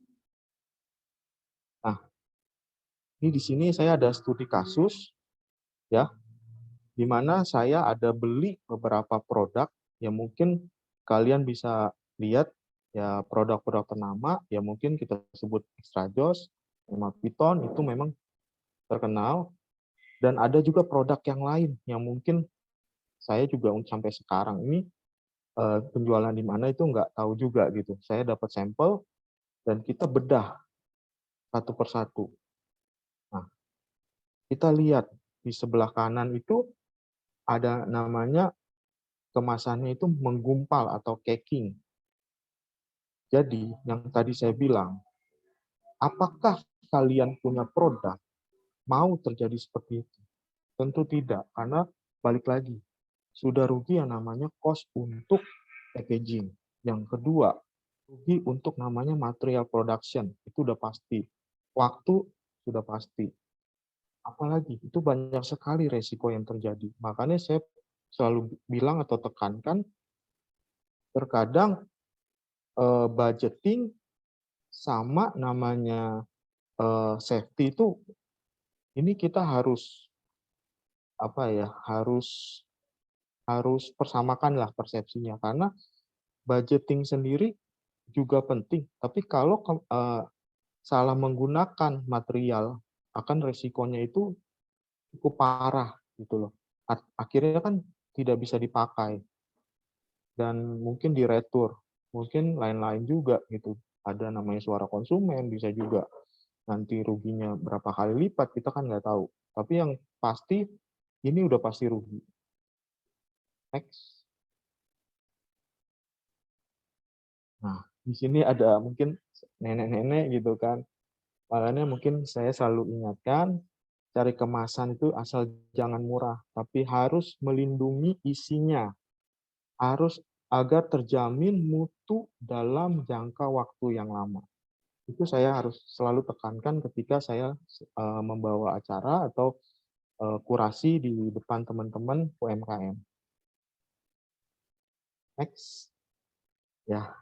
Nah, ini di sini saya ada studi kasus ya, di mana saya ada beli beberapa produk yang mungkin kalian bisa lihat ya, produk-produk ternama ya, mungkin kita sebut Extra Joss, Piton itu memang terkenal, dan ada juga produk yang lain yang mungkin saya juga sampai sekarang ini penjualan di mana itu nggak tahu juga gitu. Saya dapat sampel dan kita bedah satu persatu. Nah, kita lihat di sebelah kanan itu ada namanya kemasannya itu menggumpal atau caking. Jadi, yang tadi saya bilang, apakah kalian punya produk mau terjadi seperti itu? Tentu tidak, karena balik lagi, sudah rugi yang namanya cost untuk packaging. Yang kedua, rugi untuk namanya material production, itu udah pasti. Waktu sudah pasti. Apalagi, itu banyak sekali resiko yang terjadi. Makanya saya selalu bilang atau tekankan, terkadang budgeting sama namanya safety itu, ini kita harus harus persamakan lah persepsinya, karena budgeting sendiri juga penting, tapi kalau salah menggunakan material akan resikonya itu cukup parah gitu loh. Akhirnya kan tidak bisa dipakai dan mungkin diretur, mungkin lain-lain juga gitu. Ada namanya suara konsumen, bisa juga nanti ruginya berapa kali lipat, kita kan nggak tahu. Tapi yang pasti ini udah pasti rugi. Next. Nah, di sini ada mungkin nenek-nenek gitu kan. Makanya mungkin saya selalu ingatkan, cari kemasan itu asal jangan murah, tapi harus melindungi isinya. Harus agar terjamin mutu dalam jangka waktu yang lama. Itu saya harus selalu tekankan ketika saya membawa acara atau kurasi di depan teman-teman UMKM. Next. Ya.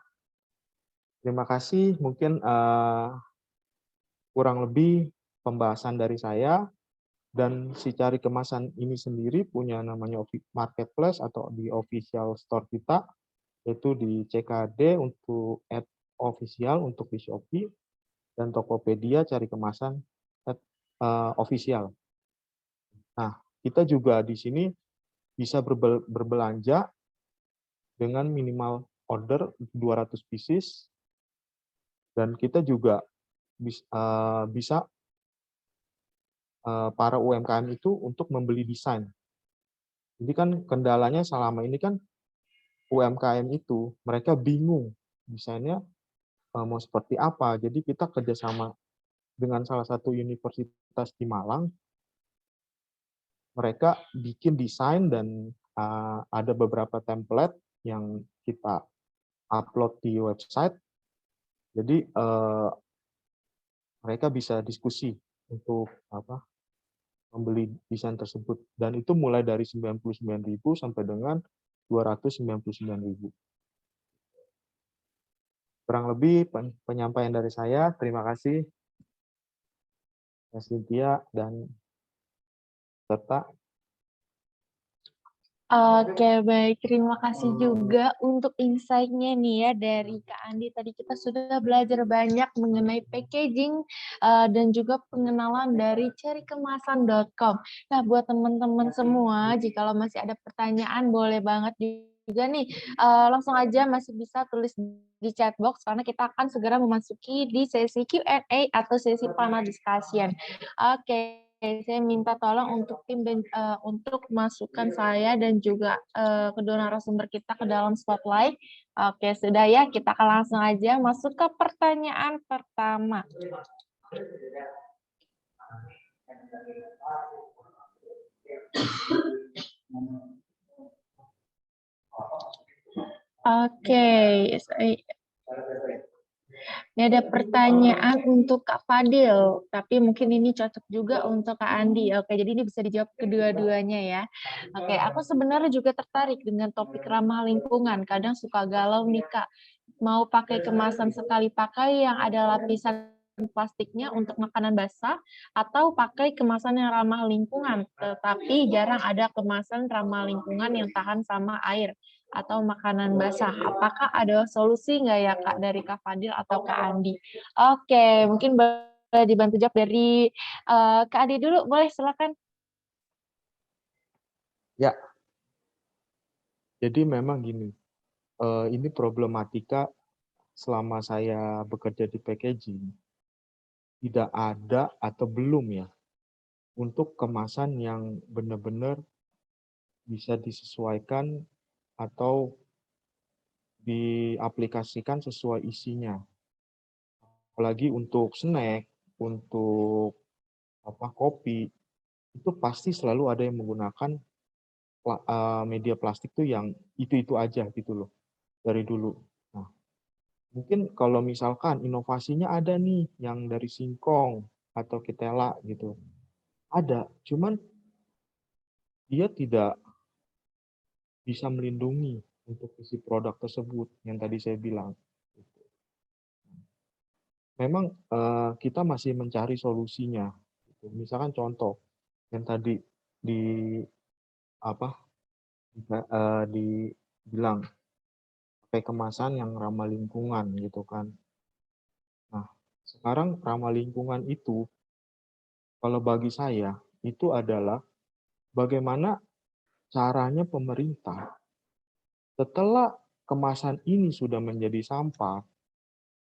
Terima kasih. Mungkin kurang lebih pembahasan dari saya, dan si cari kemasan ini sendiri punya namanya marketplace atau di official store kita, yaitu di CKD untuk @official untuk di Shopee, dan Tokopedia cari kemasan official. Nah, kita juga di sini bisa berbelanja dengan minimal order 200 pieces, dan kita juga bisa para UMKM itu untuk membeli desain. Jadi kan kendalanya selama ini kan UMKM itu mereka bingung desainnya mau seperti apa. Jadi kita kerjasama dengan salah satu universitas di Malang, mereka bikin desain dan ada beberapa template yang kita upload di website. Jadi mereka bisa diskusi untuk membeli desain tersebut, dan itu mulai dari 99.000 sampai dengan 299.000. Kurang lebih penyampaian dari saya. Terima kasih, Mas Cynthia dan serta. Oke, baik. Terima kasih juga untuk insight-nya nih ya dari Kak Andi. Tadi kita sudah belajar banyak mengenai packaging dan juga pengenalan dari cerikemasan.com. Nah, buat teman-teman semua, jikalau masih ada pertanyaan, boleh banget juga nih. Langsung aja masih bisa tulis di chat box karena kita akan segera memasuki di sesi Q&A atau sesi panel discussion. Oke. Saya minta tolong untuk tim dan untuk masukkan saya dan juga kedua narasumber kita ke dalam spotlight. Oke, sudah ya, kita akan langsung aja masuk ke pertanyaan pertama. Oke, ini ada pertanyaan untuk Kak Fadil, tapi mungkin ini cocok juga untuk Kak Andi. Oke, jadi ini bisa dijawab kedua-duanya ya. Oke, aku sebenarnya juga tertarik dengan topik ramah lingkungan. Kadang suka galau nih Kak, mau pakai kemasan sekali pakai yang ada lapisan plastiknya untuk makanan basah atau pakai kemasan yang ramah lingkungan, tetapi jarang ada kemasan ramah lingkungan yang tahan sama air atau makanan basah. Apakah ada solusi nggak ya Kak dari Kak Fadil atau Kak Andi? Oke, mungkin boleh dibantu jawab dari Kak Andi dulu, boleh silakan. Ya, jadi memang gini, ini problematika selama saya bekerja di packaging, tidak ada atau belum ya, untuk kemasan yang benar-benar bisa disesuaikan atau diaplikasikan sesuai isinya. Apalagi untuk snack, untuk kopi, itu pasti selalu ada yang menggunakan media plastik tuh yang itu aja gitu loh, dari dulu. Nah, mungkin kalau misalkan inovasinya ada nih yang dari singkong atau ketela gitu, ada, cuman dia tidak bisa melindungi untuk isi produk tersebut yang tadi saya bilang. Memang kita masih mencari solusinya. Gitu. Misalkan contoh yang tadi di apa dibilang pakai kemasan yang ramah lingkungan gitu kan. Nah, sekarang ramah lingkungan itu kalau bagi saya itu adalah bagaimana caranya pemerintah setelah kemasan ini sudah menjadi sampah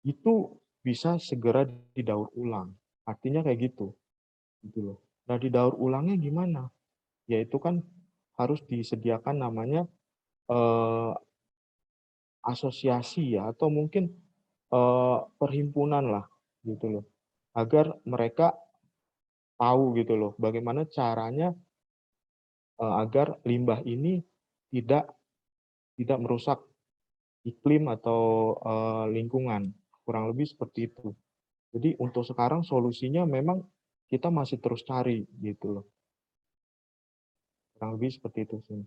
itu bisa segera didaur ulang. Artinya kayak gitu. Gitu loh. Nah, didaur ulangnya gimana? Yaitu kan harus disediakan namanya asosiasi ya atau mungkin perhimpunan lah gitu loh. Agar mereka tahu gitu loh bagaimana caranya agar limbah ini tidak merusak iklim atau lingkungan. Kurang lebih seperti itu. Jadi untuk sekarang solusinya memang kita masih terus cari gitu loh. Kurang lebih seperti itu sih.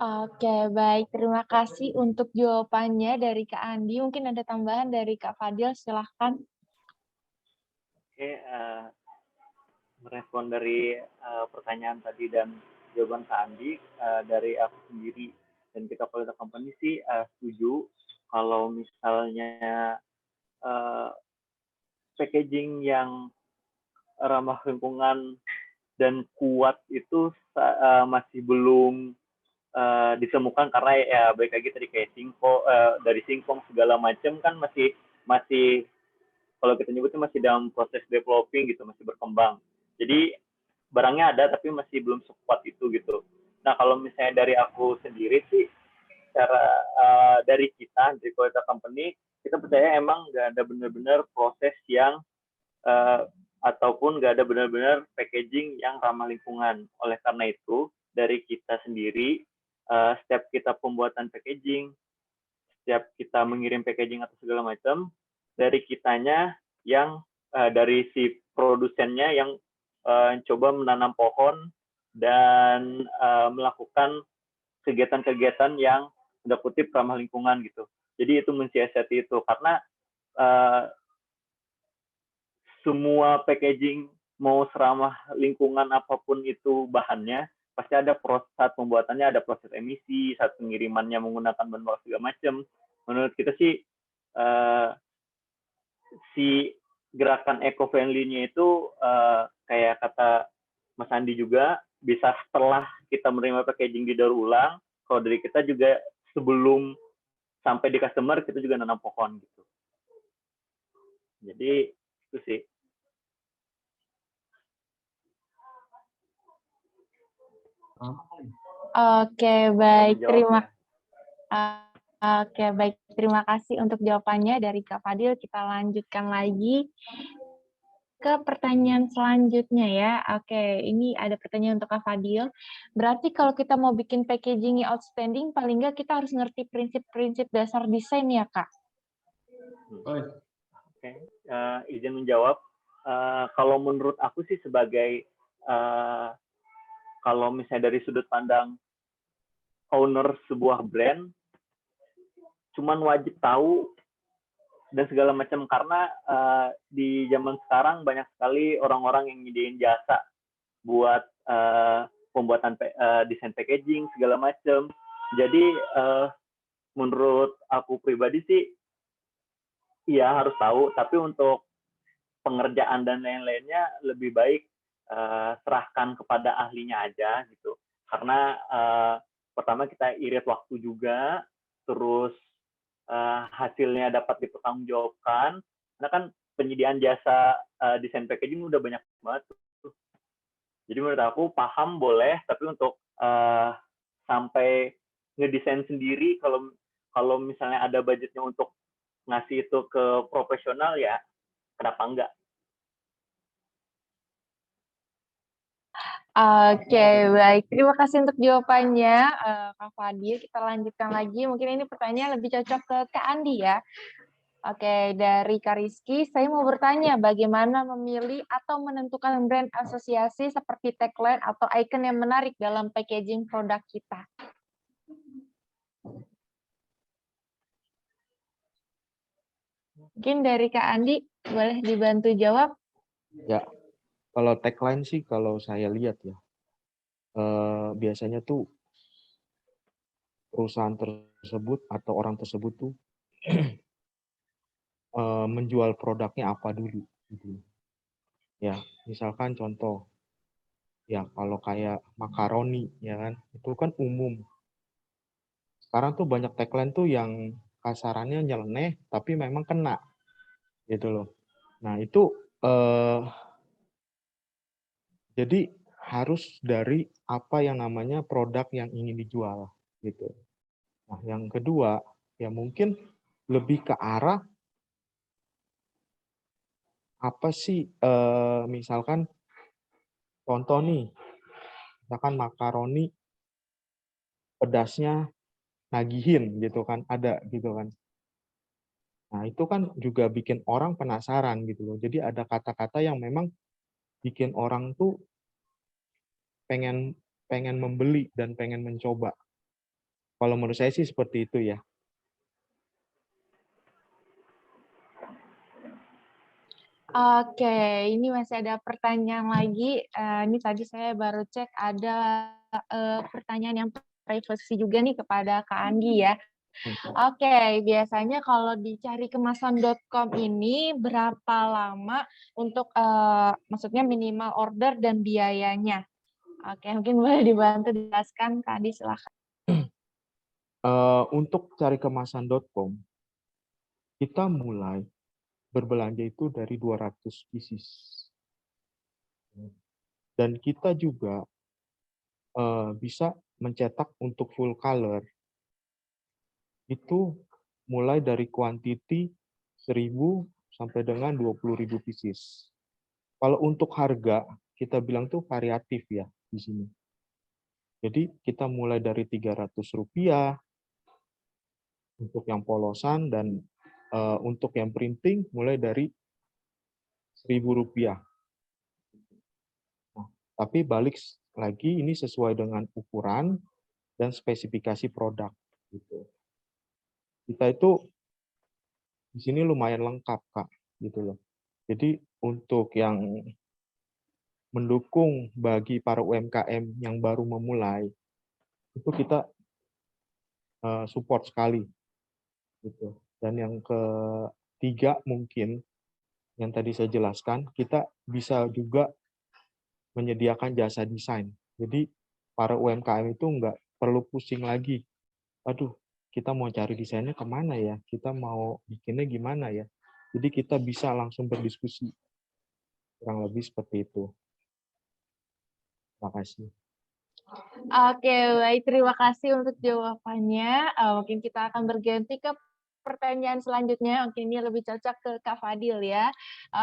Oke, baik. Terima kasih untuk jawabannya dari Kak Andi. Mungkin ada tambahan dari Kak Fadil, silahkan. Oke, merespon dari pertanyaan tadi dan jawaban Kak Andi, dari aku sendiri dan kita Qualita Company sih setuju kalau misalnya packaging yang ramah lingkungan dan kuat itu masih belum ditemukan karena ya baik lagi tadi kayak dari singkong segala macam kan masih masih kalau kita nyebutnya masih dalam proses developing gitu, masih berkembang. Jadi barangnya ada tapi masih belum sekuat itu gitu. Nah kalau misalnya dari aku sendiri sih, cara dari kita dari Qualita Company kita percaya emang nggak ada benar-benar proses yang ataupun nggak ada benar-benar packaging yang ramah lingkungan. Oleh karena itu dari kita sendiri setiap kita pembuatan packaging, setiap kita mengirim packaging atau segala macam, dari kitanya yang dari si produsennya yang coba menanam pohon dan melakukan kegiatan-kegiatan yang udah kutip ramah lingkungan gitu. Jadi itu mensiasati itu karena semua packaging mau seramah lingkungan apapun itu bahannya, pasti ada proses saat pembuatannya, ada proses emisi, saat pengirimannya menggunakan bahan bakar segala macam. Menurut kita sih si gerakan eco-friendly-nya itu kayak kata Mas Andi juga, bisa setelah kita menerima packaging di daur ulang, kalau dari kita juga sebelum sampai di customer, kita juga nanam pohon gitu. Jadi itu sih. Oke, baik. Jawab ya. Oke, baik. Terima kasih untuk jawabannya dari Kak Fadil. Kita lanjutkan lagi ke pertanyaan selanjutnya ya. Oke, ini ada pertanyaan untuk Kak Fadil. Berarti kalau kita mau bikin packaging outstanding, paling nggak kita harus ngerti prinsip-prinsip dasar desain ya, Kak? Oke, izin menjawab. Kalau menurut aku sih sebagai kalau misalnya dari sudut pandang owner sebuah brand, cuman wajib tahu dan segala macam, karena di zaman sekarang banyak sekali orang-orang yang nyediain jasa buat pembuatan desain packaging segala macam. Jadi menurut aku pribadi sih iya harus tahu, tapi untuk pengerjaan dan lain-lainnya lebih baik serahkan kepada ahlinya aja gitu. Karena pertama kita irit waktu juga, terus hasilnya dapat dipertanggungjawabkan. Karena kan penyediaan jasa desain packaging udah banyak banget tuh. Jadi menurut aku paham boleh, tapi untuk sampai ngedesain sendiri, kalau misalnya ada budgetnya untuk ngasih itu ke profesional, ya kenapa enggak? Oke, baik. Terima kasih untuk jawabannya, Kak Fadil. Kita lanjutkan lagi. Mungkin ini pertanyaan lebih cocok ke Kak Andi ya. Oke, dari Kak Rizky, saya mau bertanya bagaimana memilih atau menentukan brand asosiasi seperti tagline atau icon yang menarik dalam packaging produk kita. Mungkin dari Kak Andi, boleh dibantu jawab? Ya, kalau tagline sih kalau saya lihat ya, biasanya tuh perusahaan tersebut atau orang tersebut tuh menjual produknya apa dulu gitu. Ya, misalkan contoh, ya kalau kayak makaroni ya kan, itu kan umum. Sekarang tuh banyak tagline tuh yang kasarannya nyeleneh tapi memang kena gitu loh. Nah, itu jadi harus dari apa yang namanya produk yang ingin dijual gitu. Nah, yang kedua, ya mungkin lebih ke arah apa sih, misalkan contoh nih, misalkan makaroni pedasnya nagihin gitu kan, ada gitu kan. Nah, itu kan juga bikin orang penasaran gitu loh. Jadi ada kata-kata yang memang bikin orang tuh pengen pengen membeli dan pengen mencoba. Kalau menurut saya sih seperti itu ya. Oke, ini masih ada pertanyaan lagi. Ini tadi saya baru cek ada pertanyaan yang privacy juga nih kepada Kak Andi ya. Oke, biasanya kalau di carikemasan.com ini berapa lama untuk maksudnya minimal order dan biayanya? Oke, mungkin boleh dibantu dijelaskan, Kak Andi, silakan. Untuk carikemasan.com, kita mulai berbelanja itu dari 200 pieces. Dan kita juga bisa mencetak untuk full color itu mulai dari kuantiti 1.000 sampai dengan 20.000 pieces. Kalau untuk harga, kita bilang tuh variatif ya di sini. Jadi kita mulai dari Rp300 untuk yang polosan, dan untuk yang printing mulai dari Rp1.000. Nah, tapi balik lagi ini sesuai dengan ukuran dan spesifikasi produk gitu. Kita itu di sini lumayan lengkap, Kak, gitu loh. Jadi untuk yang mendukung bagi para UMKM yang baru memulai, itu kita support sekali gitu. Dan yang ketiga mungkin yang tadi saya jelaskan, kita bisa juga menyediakan jasa desain. Jadi para UMKM itu nggak perlu pusing lagi. Aduh, kita mau cari desainnya kemana ya? Kita mau bikinnya gimana ya? Jadi kita bisa langsung berdiskusi. Kurang lebih seperti itu. Terima kasih. Oke, baik. Terima kasih untuk jawabannya. Mungkin kita akan berganti ke pertanyaan selanjutnya. Oke, ini lebih cocok ke Kak Fadil ya.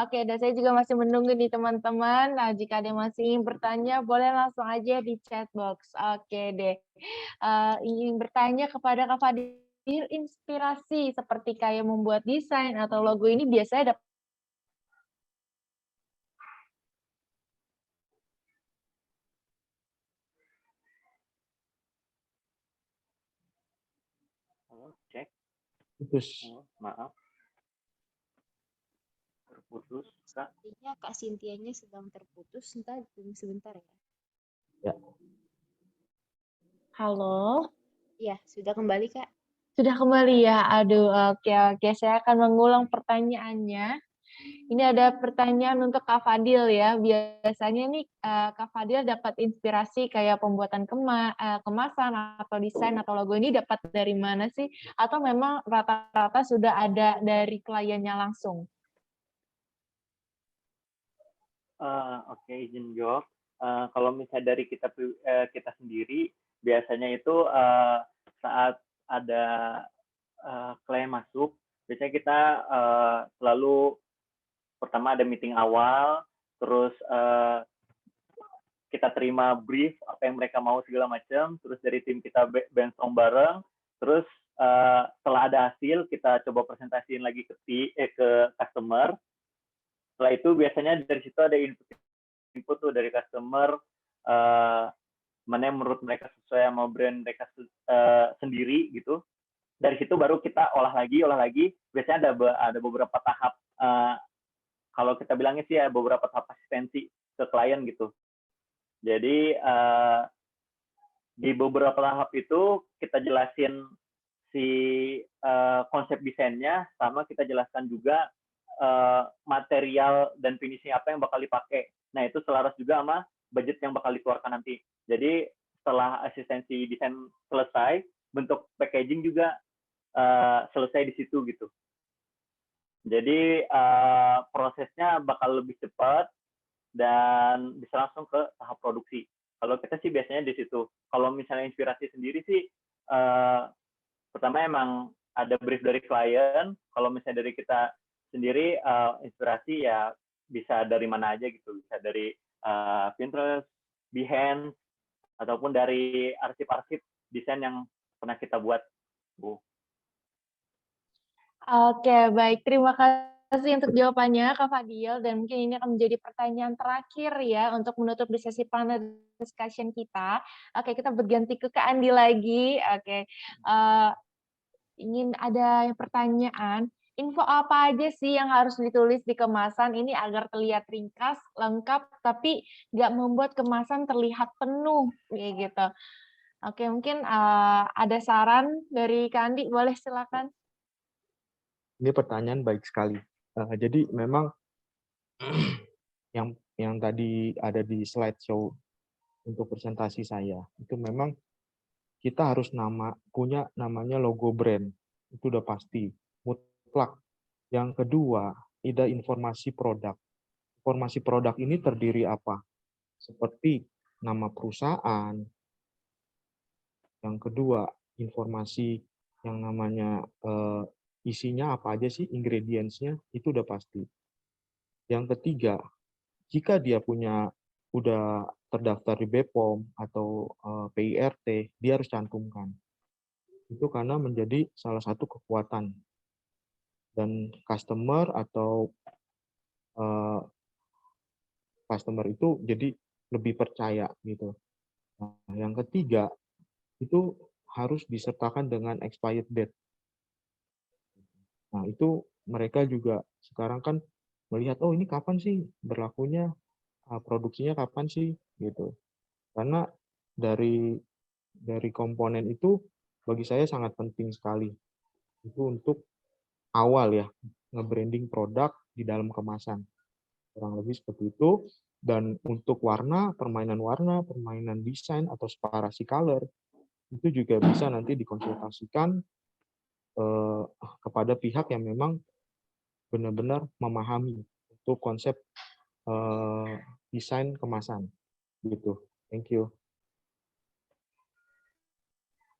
Oke, dan saya juga masih menunggu nih teman-teman. Nah, jika ada yang masih ingin bertanya, boleh langsung aja di chat box. Oke deh. Ingin bertanya kepada Kak Fadil, inspirasi seperti kayak membuat desain atau logo ini biasanya dapat Halo, cek. Terus Halo, maaf, terputus, Kak. Sepertinya Kak Sintianya sedang terputus. Entah tunggu sebentar ya. ya, Halo. Iya, sudah kembali Kak. Sudah kembali ya? Aduh, oke. Saya akan mengulang pertanyaannya. Ini ada pertanyaan untuk Kak Fadil ya. Biasanya nih Kak Fadil dapat inspirasi kayak pembuatan kemasan atau desain atau logo ini dapat dari mana sih? Atau memang rata-rata sudah ada dari kliennya langsung? Oke, izin jawab. Kalau misalnya dari kita sendiri, biasanya itu saat ada klien masuk, biasanya kita selalu pertama ada meeting awal, terus kita terima brief apa yang mereka mau segala macam, terus dari tim kita brainstorm bareng, terus setelah ada hasil kita coba presentasiin lagi ke customer. Setelah itu biasanya dari situ ada input tuh dari customer, mana yang menurut mereka sesuai sama brand mereka sendiri gitu. Dari situ baru kita olah lagi. Biasanya ada beberapa tahap, kalau kita bilangnya sih ya beberapa tahap asistensi ke klien gitu. Jadi di beberapa tahap itu kita jelasin si konsep desainnya, sama kita jelaskan juga material dan finishing apa yang bakal dipakai. Nah, itu selaras juga sama budget yang bakal dikeluarkan nanti. Jadi setelah asistensi desain selesai, bentuk packaging juga selesai di situ gitu. Jadi prosesnya bakal lebih cepat dan bisa langsung ke tahap produksi. Kalau kita sih biasanya di situ. Kalau misalnya inspirasi sendiri sih, pertama emang ada brief dari klien. Kalau misalnya dari kita sendiri, inspirasi ya bisa dari mana aja gitu. Bisa dari Pinterest, Behance, ataupun dari arsip-arsip desain yang pernah kita buat. Oke, baik. Terima kasih untuk jawabannya, Kak Fadil. Dan mungkin ini akan menjadi pertanyaan terakhir ya untuk menutup di sesi panel discussion kita. Oke, kita berganti ke Kak Andi lagi. Oke, ingin ada pertanyaan. Info apa aja sih yang harus ditulis di kemasan ini agar terlihat ringkas, lengkap, tapi nggak membuat kemasan terlihat penuh, kayak gitu. Oke, mungkin ada saran dari Kak Andi, boleh silakan. ini pertanyaan baik sekali. Jadi memang yang tadi ada di slideshow untuk presentasi saya, itu memang kita harus punya namanya logo brand. Itu udah pasti, mutlak. Yang kedua, ada informasi produk. Informasi produk ini terdiri apa? Seperti nama perusahaan. Yang kedua, informasi yang namanya isinya apa aja sih, ingredients-nya, itu udah pasti. Yang ketiga, jika dia udah terdaftar di BPOM atau PIRT, dia harus cantumkan. Itu karena menjadi salah satu kekuatan. Dan customer itu jadi lebih percaya gitu. Nah, yang ketiga, itu harus disertakan dengan expired date. Nah, itu mereka juga sekarang kan melihat, oh ini kapan sih berlakunya produksinya kapan sih gitu. Karena dari komponen itu bagi saya sangat penting sekali. Itu untuk awal ya, nge-branding produk di dalam kemasan. Kurang lebih seperti itu. Dan untuk permainan desain atau separasi color, itu juga bisa nanti dikonsultasikan kepada pihak yang memang benar-benar memahami untuk konsep desain kemasan. Gitu. Thank you.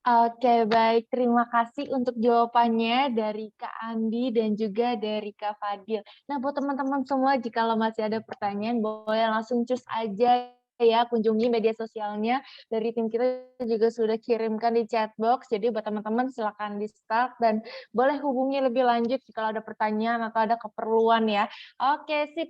Oke, baik. Terima kasih untuk jawabannya dari Kak Andi dan juga dari Kak Fadil. Nah, buat teman-teman semua, jika masih ada pertanyaan, boleh langsung cus aja ya, kunjungi media sosialnya. Dari tim kita juga sudah kirimkan di chat box, jadi buat teman-teman silakan di-start dan boleh hubungi lebih lanjut jika ada pertanyaan atau ada keperluan ya. Oke, sip.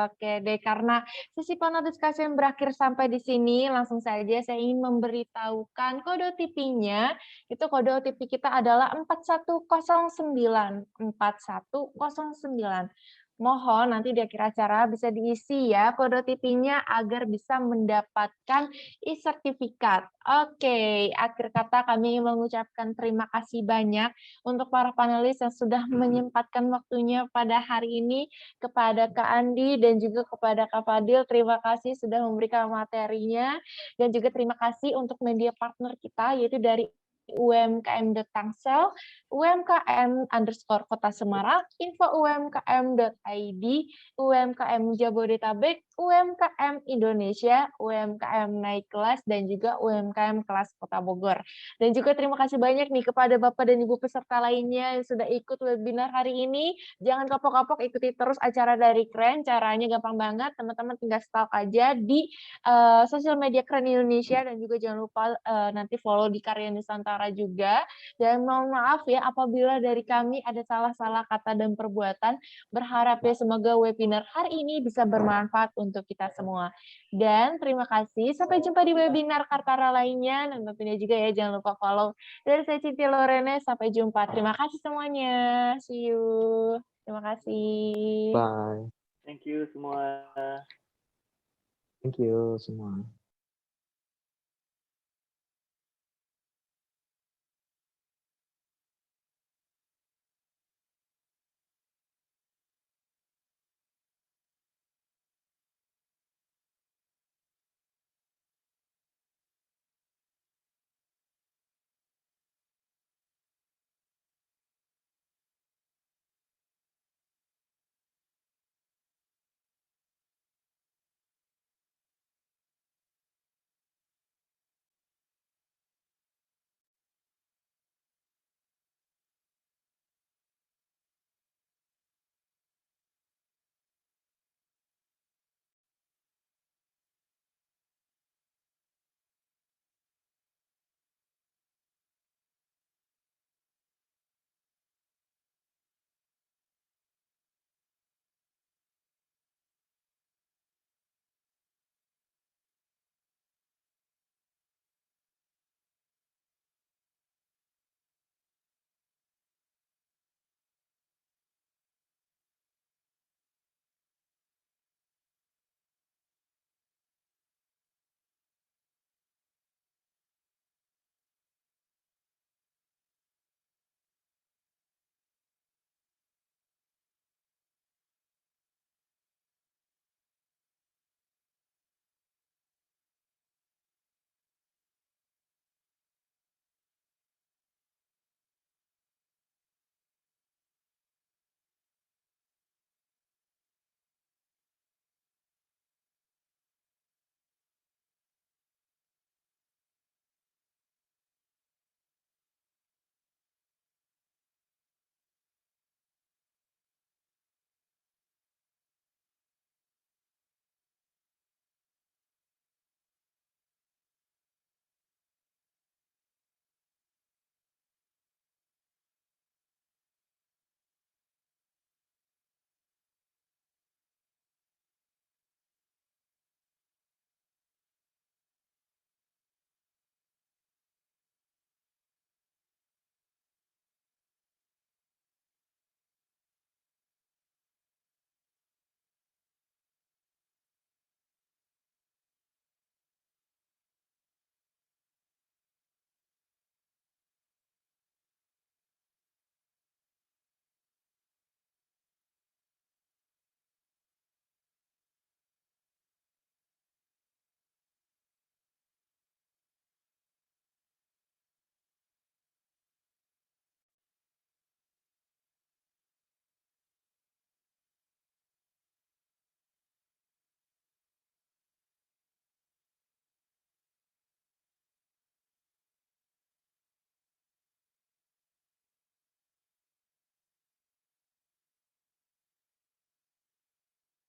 Oke deh, karena sesi panel diskusi yang berakhir sampai di sini, langsung saja saya ingin memberitahukan kode OTP-nya. Itu kode OTP kita adalah 4109. 4109. Mohon nanti di akhir acara bisa diisi ya kode OTP-nya agar bisa mendapatkan e-sertifikat. Oke, akhir kata kami mengucapkan terima kasih banyak untuk para panelis yang sudah menyempatkan waktunya pada hari ini, kepada Kak Andi dan juga kepada Kak Fadil. Terima kasih sudah memberikan materinya, dan juga terima kasih untuk media partner kita yaitu dari UMKM.Tangsel, UMKM_Kota Semarang, info UMKM.id, UMKM Jabodetabek, UMKM Indonesia, UMKM Naik Kelas, dan juga UMKM Kelas Kota Bogor. Dan juga terima kasih banyak nih kepada Bapak dan Ibu peserta lainnya yang sudah ikut webinar hari ini. Jangan kapok-kapok, ikuti terus acara dari Keren. Caranya gampang banget, teman-teman tinggal stalk aja di sosial media Keren Indonesia, dan juga jangan lupa nanti follow di Karya Nusantara juga. Dan mohon maaf ya apabila dari kami ada salah-salah kata dan perbuatan. Berharap ya semoga webinar hari ini bisa bermanfaat untuk kita semua. Dan terima kasih, sampai jumpa di webinar Kartara lainnya, dan tentunya juga ya jangan lupa follow. Dari saya Cinti Lorene, sampai jumpa. Terima kasih semuanya. See you. Terima kasih. Bye. Thank you semua. Thank you semua.